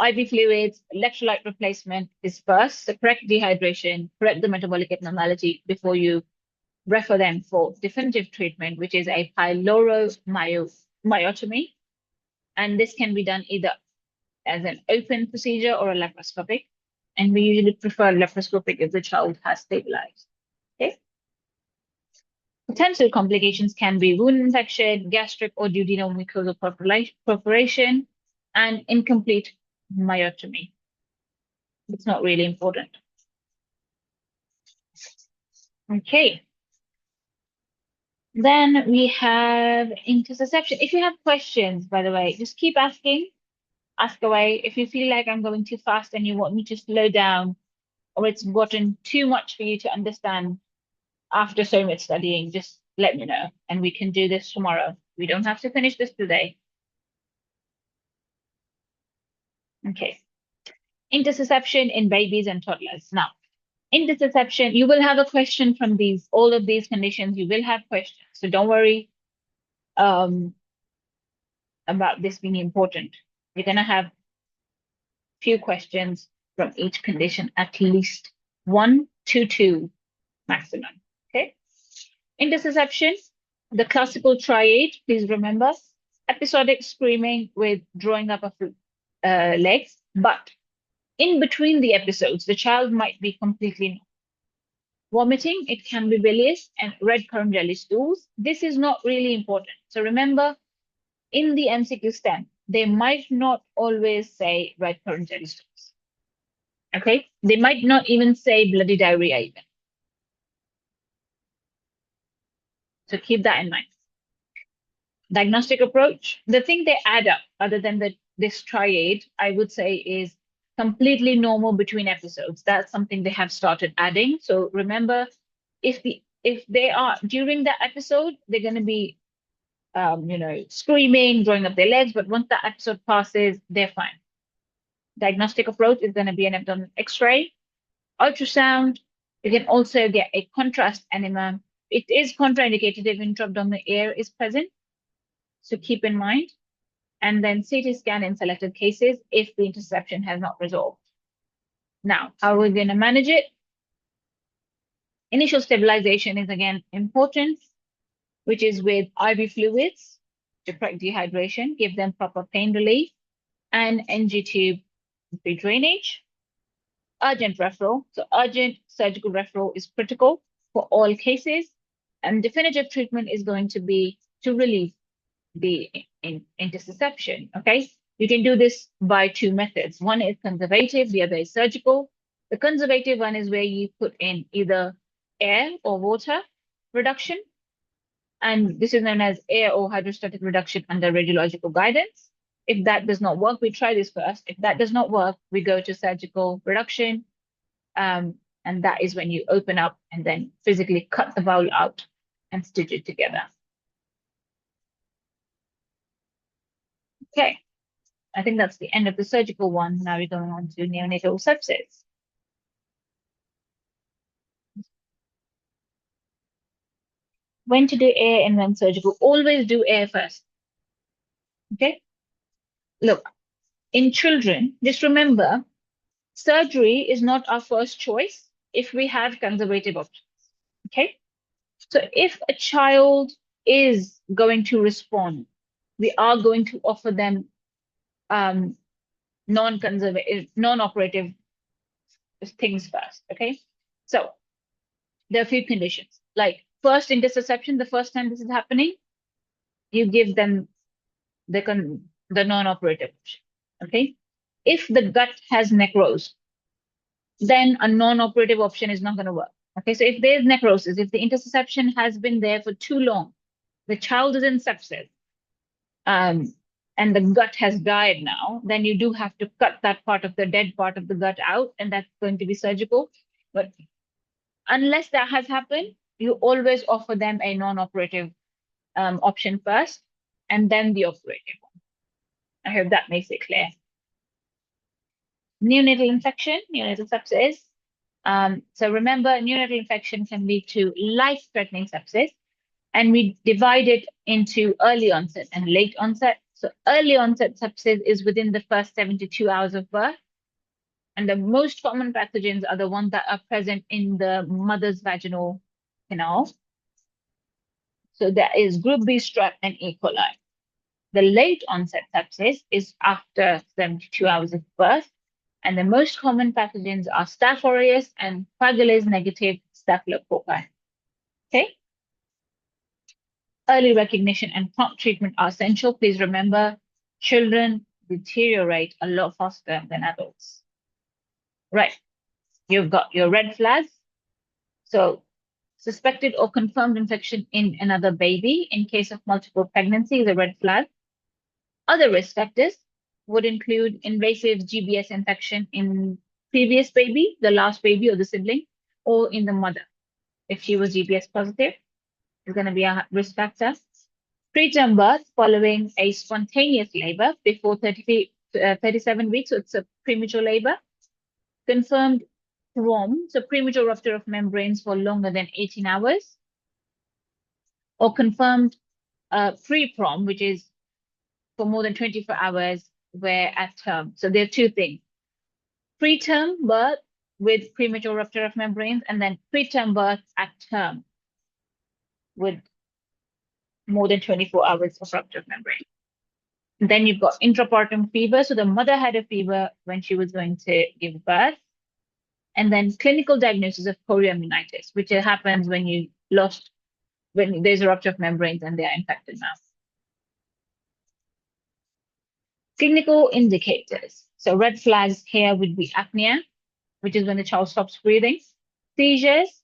IV fluids, electrolyte replacement is first. So correct dehydration, correct the metabolic abnormality before you refer them for definitive treatment, which is a pyloromyotomy. And this can be done either as an open procedure or a laparoscopic. And we usually prefer laparoscopic if the child has stabilized. Okay. Potential complications can be wound infection, gastric or duodenal mucosal perforation, and incomplete myotomy. It's not really important. Okay. Then we have intussusception. If you have questions, by the way, just keep asking, ask away. If you feel like I'm going too fast and you want me to slow down, or it's gotten too much for you to understand after so much studying, just let me know and we can do this tomorrow. We don't have to finish this today. Okay. Intussusception in babies and toddlers. Now, intussusception, you will have a question from all of these conditions. You will have questions. So don't worry about this being important. You're going to have few questions from each condition, at least 1 to 2 maximum. Okay. Intussusception, the classical triad, please remember, episodic screaming with drawing up of legs, but in between the episodes, the child might be completely vomiting. It can be bilious and red currant jelly stools. This is not really important. So remember, in the MCQ stem, they might not always say red currant jelly stools. Okay, they might not even say bloody diarrhea even. So keep that in mind. Diagnostic approach, the thing they add up, other than this triad, I would say is completely normal between episodes. That's something they have started adding. So remember, if they are during that episode, they're going to be screaming, drawing up their legs, but once that episode passes, they're fine. Diagnostic approach is going to be an abdominal X-ray, ultrasound. You can also get a contrast enema. It is contraindicated if intra-abdominal air is present, so keep in mind. And then CT scan in selected cases if the intussusception has not resolved. Now, how are we going to manage it? Initial stabilization is again important, which is with IV fluids to correct dehydration, give them proper pain relief, and NG tube pre-drainage. Urgent referral. So urgent surgical referral is critical for all cases. And definitive treatment is going to be to relieve the intussusception. Okay. You can do this by two methods. One is conservative, the other is surgical. The conservative one is where you put in either air or water reduction. And this is known as air or hydrostatic reduction under radiological guidance. If that does not work, we try this first. If that does not work, we go to surgical reduction. And that is when you open up and then physically cut the bowel out and stitch it together. Okay, I think that's the end of the surgical one. Now we're going on to neonatal sepsis. When to do air and when surgical, always do air first. Okay, look, in children, just remember, surgery is not our first choice if we have conservative options. Okay, so if a child is going to respond, we are going to offer them non-conservative, non-operative things first. Okay, so there are a few conditions. Like first intussusception, the first time this is happening, you give them the non-operative option. Okay, if the gut has necrosis, then a non-operative option is not going to work. Okay, so if there's necrosis, if the intussusception has been there for too long, the child is in sepsis, and the gut has died now, then you do have to cut that part of the dead part of the gut out, and that's going to be surgical. But unless that has happened, you always offer them a non-operative option first, and then the operative one. I hope that makes it clear. Neonatal infection, neonatal sepsis. So remember, neonatal infection can lead to life-threatening sepsis, and we divide it into early onset and late onset. So early onset sepsis is within the first 72 hours of birth. And the most common pathogens are the ones that are present in the mother's vaginal canal. So that is group B strep and E. coli. The late onset sepsis is after 72 hours of birth. And the most common pathogens are Staph aureus and coagulase negative staphylococci. Okay. Early recognition and prompt treatment are essential. Please remember, children deteriorate a lot faster than adults. Right, you've got your red flags. So, suspected or confirmed infection in another baby in case of multiple pregnancy is a red flag. Other risk factors would include invasive GBS infection in previous baby, the last baby or the sibling, or in the mother. If she was GBS positive, is going to be a risk factor. Preterm birth following a spontaneous labor before 37 weeks, so it's a premature labor. Confirmed PROM, so premature rupture of membranes for longer than 18 hours. Or confirmed pre-PROM, which is for more than 24 hours, where at term. So there are two things. Preterm birth with premature rupture of membranes, and then preterm birth at term with more than 24 hours of rupture of membrane. Then you've got intrapartum fever. So the mother had a fever when she was going to give birth. And then clinical diagnosis of chorioamnionitis, which happens when there's a rupture of membranes and they are infected now. Clinical indicators. So red flags here would be apnea, which is when the child stops breathing, seizures,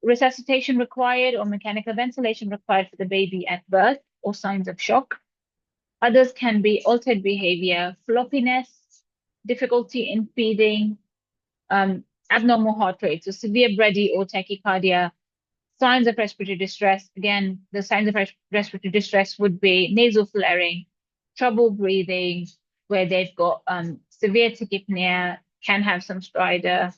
resuscitation required or mechanical ventilation required for the baby at birth, or signs of shock. Others can be altered behavior, floppiness, difficulty in feeding, abnormal heart rate, so severe brady or tachycardia, signs of respiratory distress. Again, the signs of respiratory distress would be nasal flaring, trouble breathing, where they've got severe tachypnea, can have some stridor,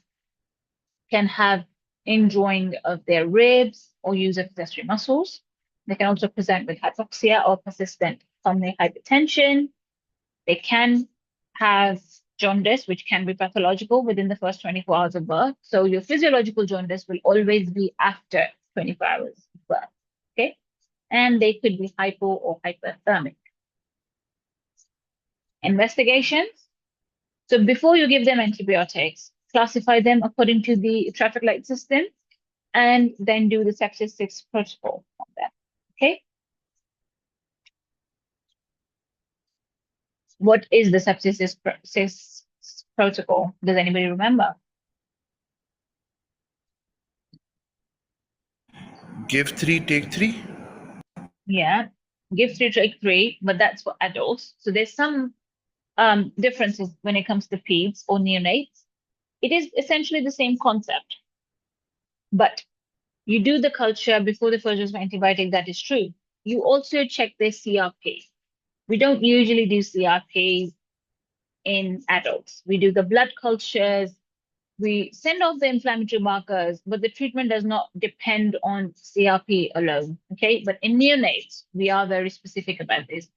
can have indrawing of their ribs or use of accessory muscles. They can also present with hypoxia or persistent pulmonary hypertension. They can have jaundice, which can be pathological within the first 24 hours of birth. So your physiological jaundice will always be after 24 hours of birth. Okay. And they could be hypo or hyperthermic. Investigations. So before you give them antibiotics, classify them according to the traffic light system and then do the sepsis 6 protocol on them. Okay. What is the sepsis 6 protocol? Does anybody remember? Give three, take three. Yeah, give 3, take 3, but that's for adults. So there's some differences when it comes to peds or neonates. It is essentially the same concept, but you do the culture before the first dose of antibiotic, that is true. You also check their CRP. We don't usually do CRP in adults. We do the blood cultures, we send off the inflammatory markers, but the treatment does not depend on CRP alone, okay? But in neonates, we are very specific about this.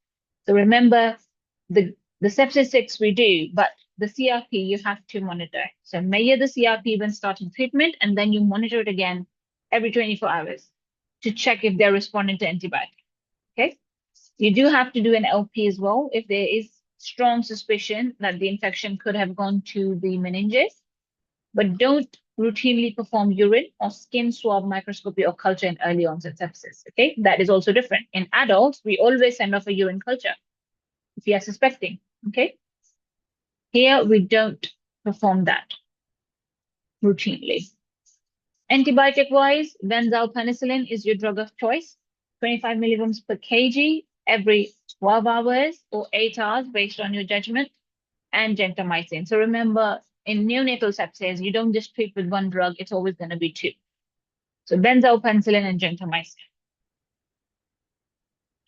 So remember, the sepsis 6 we do, but the CRP you have to monitor. So measure the CRP when starting treatment, and then you monitor it again every 24 hours to check if they're responding to antibiotic, okay? You do have to do an LP as well if there is strong suspicion that the infection could have gone to the meninges, but don't routinely perform urine or skin swab microscopy or culture in early onset sepsis. Okay, that is also different. In adults, we always send off a urine culture if we are suspecting. Okay, here we don't perform that routinely. Antibiotic wise, benzyl penicillin is your drug of choice, 25 milligrams per kg every 12 hours or 8 hours based on your judgment, and gentamicin. So remember, in neonatal sepsis, you don't just treat with one drug, it's always going to be 2. So benzyl penicillin and gentamicin.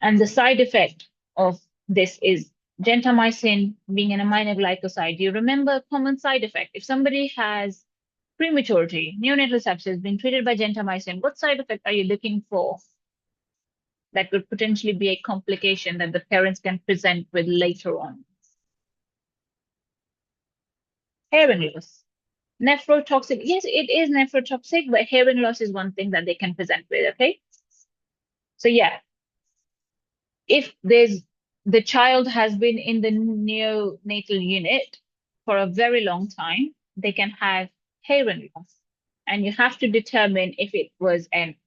And the side effect of this is gentamicin being an aminoglycoside. You remember a common side effect. If somebody has prematurity, neonatal sepsis, being treated by gentamicin, what side effect are you looking for that could potentially be a complication that the parents can present with later on? Hearing loss. Nephrotoxic, yes, it is nephrotoxic, but hearing loss is one thing that they can present with, okay? So yeah, if the child has been in the neonatal unit for a very long time, they can have hearing loss. And you have to determine if it was a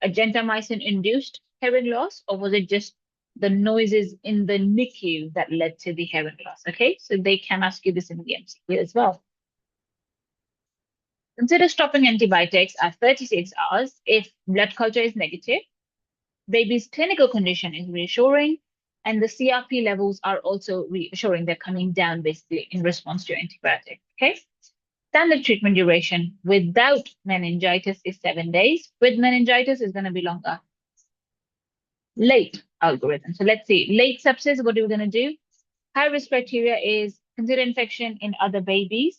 gentamicin induced hearing loss, or was it just the noises in the NICU that led to the hearing loss? Okay, so they can ask you this in the MCQ as well. Consider stopping antibiotics at 36 hours if blood culture is negative, baby's clinical condition is reassuring, and the CRP levels are also reassuring. They're coming down basically in response to antibiotic. Okay. Standard treatment duration without meningitis is 7 days. With meningitis is going to be longer. Late algorithm. So let's see. Late sepsis, what are we going to do? High risk criteria is consider infection in other babies.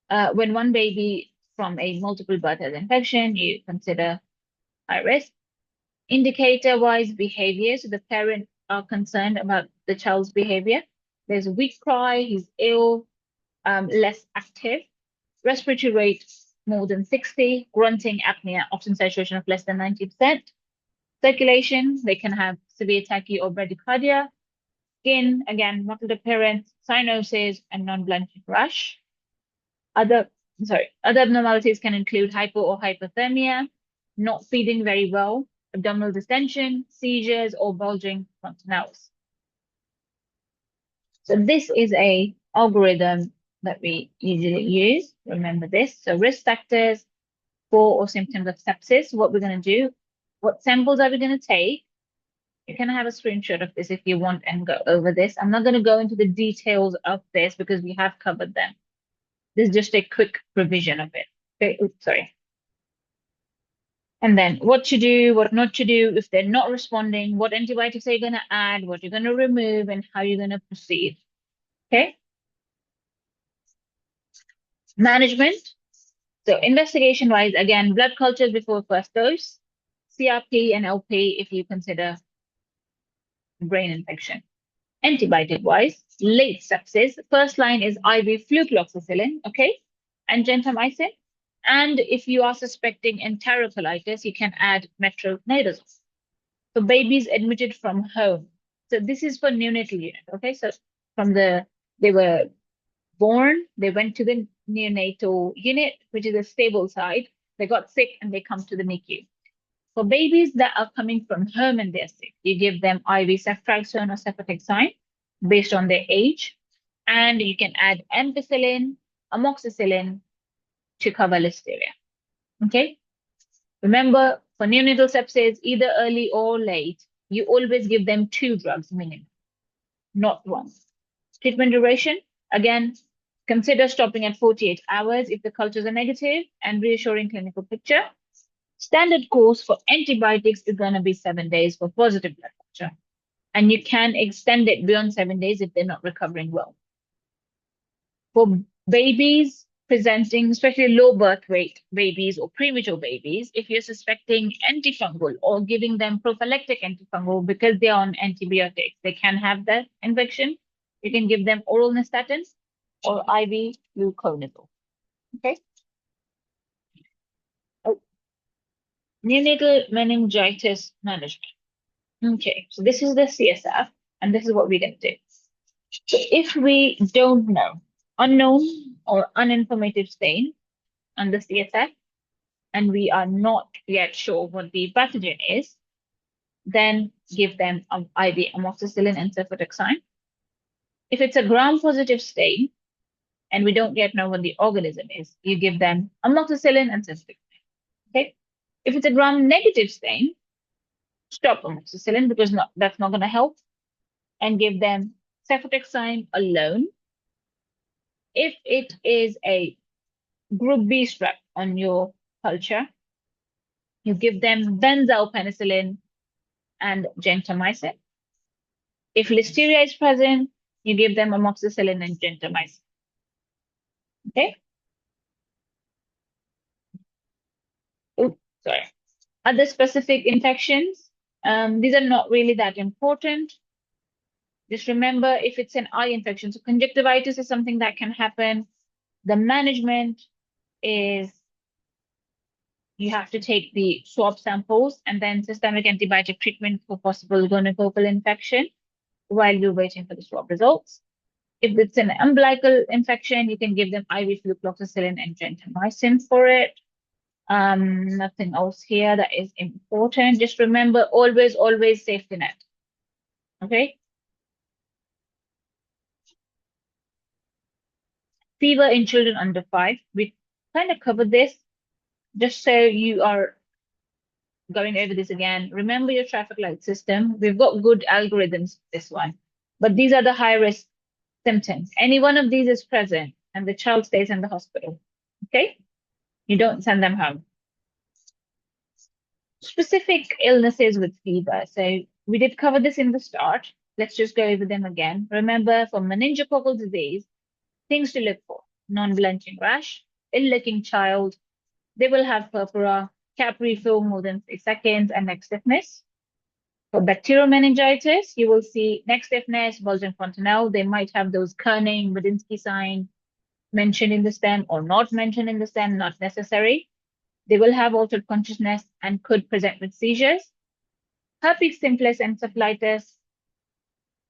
When one baby from a multiple birth has infection, you consider high risk. Indicator-wise behavior, so the parent are concerned about the child's behavior. There's a weak cry, he's ill, less active. Respiratory rate more than 60, grunting, apnea, oxygen saturation of less than 90%. Circulation, they can have severe tachy or bradycardia. Skin, again, mottled appearance, cyanosis, and non-blanching rash. Other abnormalities can include hypo or hypothermia, not feeding very well, abdominal distension, seizures, or bulging frontalis. So this is a algorithm that we usually use. Remember this. So risk factors for or symptoms of sepsis. What we're going to do, what samples are we going to take? You can have a screenshot of this if you want and go over this. I'm not going to go into the details of this because we have covered them. This is just a quick revision of it. Okay, oops, sorry. And then what to do, what not to do if they're not responding, what antibiotics are you going to add, what you're going to remove, and how you're going to proceed. Okay. Management. So investigation-wise, again, blood cultures before first dose, CRP and LP if you consider brain infection. Antibiotic-wise, late sepsis. First line is IV flucloxacillin, okay, and gentamicin. And if you are suspecting enterocolitis, you can add metronidazole. So babies admitted from home. So this is for neonatal unit, okay? So they were born, they went to the neonatal unit, which is a stable side. They got sick and they come to the NICU. For babies that are coming from home and they're sick, you give them IV ceftriaxone or cefixime based on their age. And you can add ampicillin, amoxicillin to cover listeria. Okay. Remember, for neonatal sepsis, either early or late, you always give them 2 drugs minimum, not 1. Treatment duration, again, consider stopping at 48 hours if the cultures are negative and reassuring clinical picture. Standard course for antibiotics is going to be 7 days for positive blood culture. And you can extend it beyond 7 days if they're not recovering well. For babies presenting, especially low birth weight babies or premature babies, if you're suspecting antifungal or giving them prophylactic antifungal because they're on antibiotics, they can have that infection. You can give them oral nystatin or IV fluconazole. Okay. Oh, neonatal meningitis management. Okay, so this is the CSF, and this is what we're going to do. So if we don't know, unknown or uninformative stain on the CSF, and we are not yet sure what the pathogen is, then give them IV amoxicillin and ceftriaxone. If it's a gram-positive stain, and we don't yet know what the organism is, you give them amoxicillin and ceftriaxone. Okay. If it's a gram-negative stain, stop amoxicillin because that's not going to help, and give them ceftriaxone alone. If it is a group B strep on your culture, you give them benzyl penicillin and gentamicin. If listeria is present, you give them amoxicillin and gentamicin. Okay. Oops, sorry. Other specific infections, these are not really that important. Just remember if it's an eye infection, so conjunctivitis is something that can happen. The management is you have to take the swab samples and then systemic antibiotic treatment for possible gonococcal infection while you're waiting for the swab results. If it's an umbilical infection, you can give them IV flucloxacillin and gentamicin for it. Nothing else here that is important. Just remember, always safety net. Okay. Fever in children under 5. We kind of covered this. Just so you are going over this again, remember your traffic light system. We've got good algorithms for this one, but these are the high risk symptoms. Any one of these is present and the child stays in the hospital. Okay? You don't send them home. Specific illnesses with fever. So we did cover this in the start. Let's just go over them again. Remember, for meningococcal disease, things to look for: non-blenching rash, ill-looking child, they will have purpura, cap refill more than 3 seconds, and neck stiffness. For bacterial meningitis, you will see neck stiffness, bulging fontanelle. They might have those kerning, Badinsky sign mentioned in the stem or not mentioned in the stem, not necessary. They will have altered consciousness and could present with seizures. Herpes simplex encephalitis,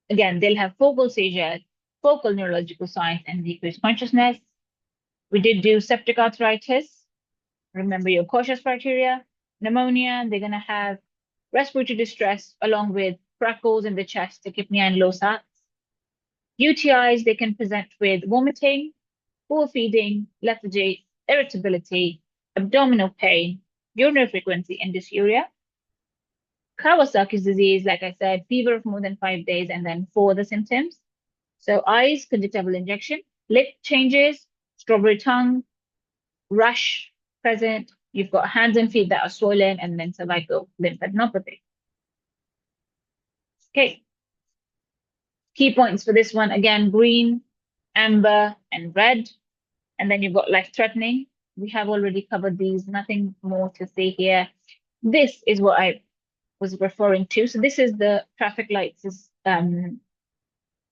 again, they'll have focal seizures, focal neurological signs, and decreased consciousness. We did do septic arthritis. Remember your cautious criteria. Pneumonia, they're going to have respiratory distress along with freckles in the chest, tachypnea, and low sats. UTIs, they can present with vomiting, poor feeding, lethargy, irritability, abdominal pain, urinary frequency, and dysuria. Kawasaki's disease, like I said, fever of more than 5 days, and then 4 other symptoms. So eyes, conjunctival injection, lip changes, strawberry tongue, rash present. You've got hands and feet that are swollen, and then cervical lymphadenopathy. Okay. Key points for this one, again, green, amber, and red. And then you've got life-threatening. We have already covered these, nothing more to say here. This is what I was referring to. So this is the traffic lights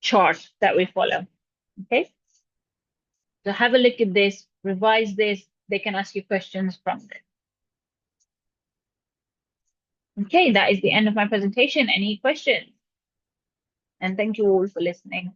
chart that we follow. Okay. So have a look at this, revise this. They can ask you questions from this. Okay, that is the end of my presentation. Any questions? And thank you all for listening.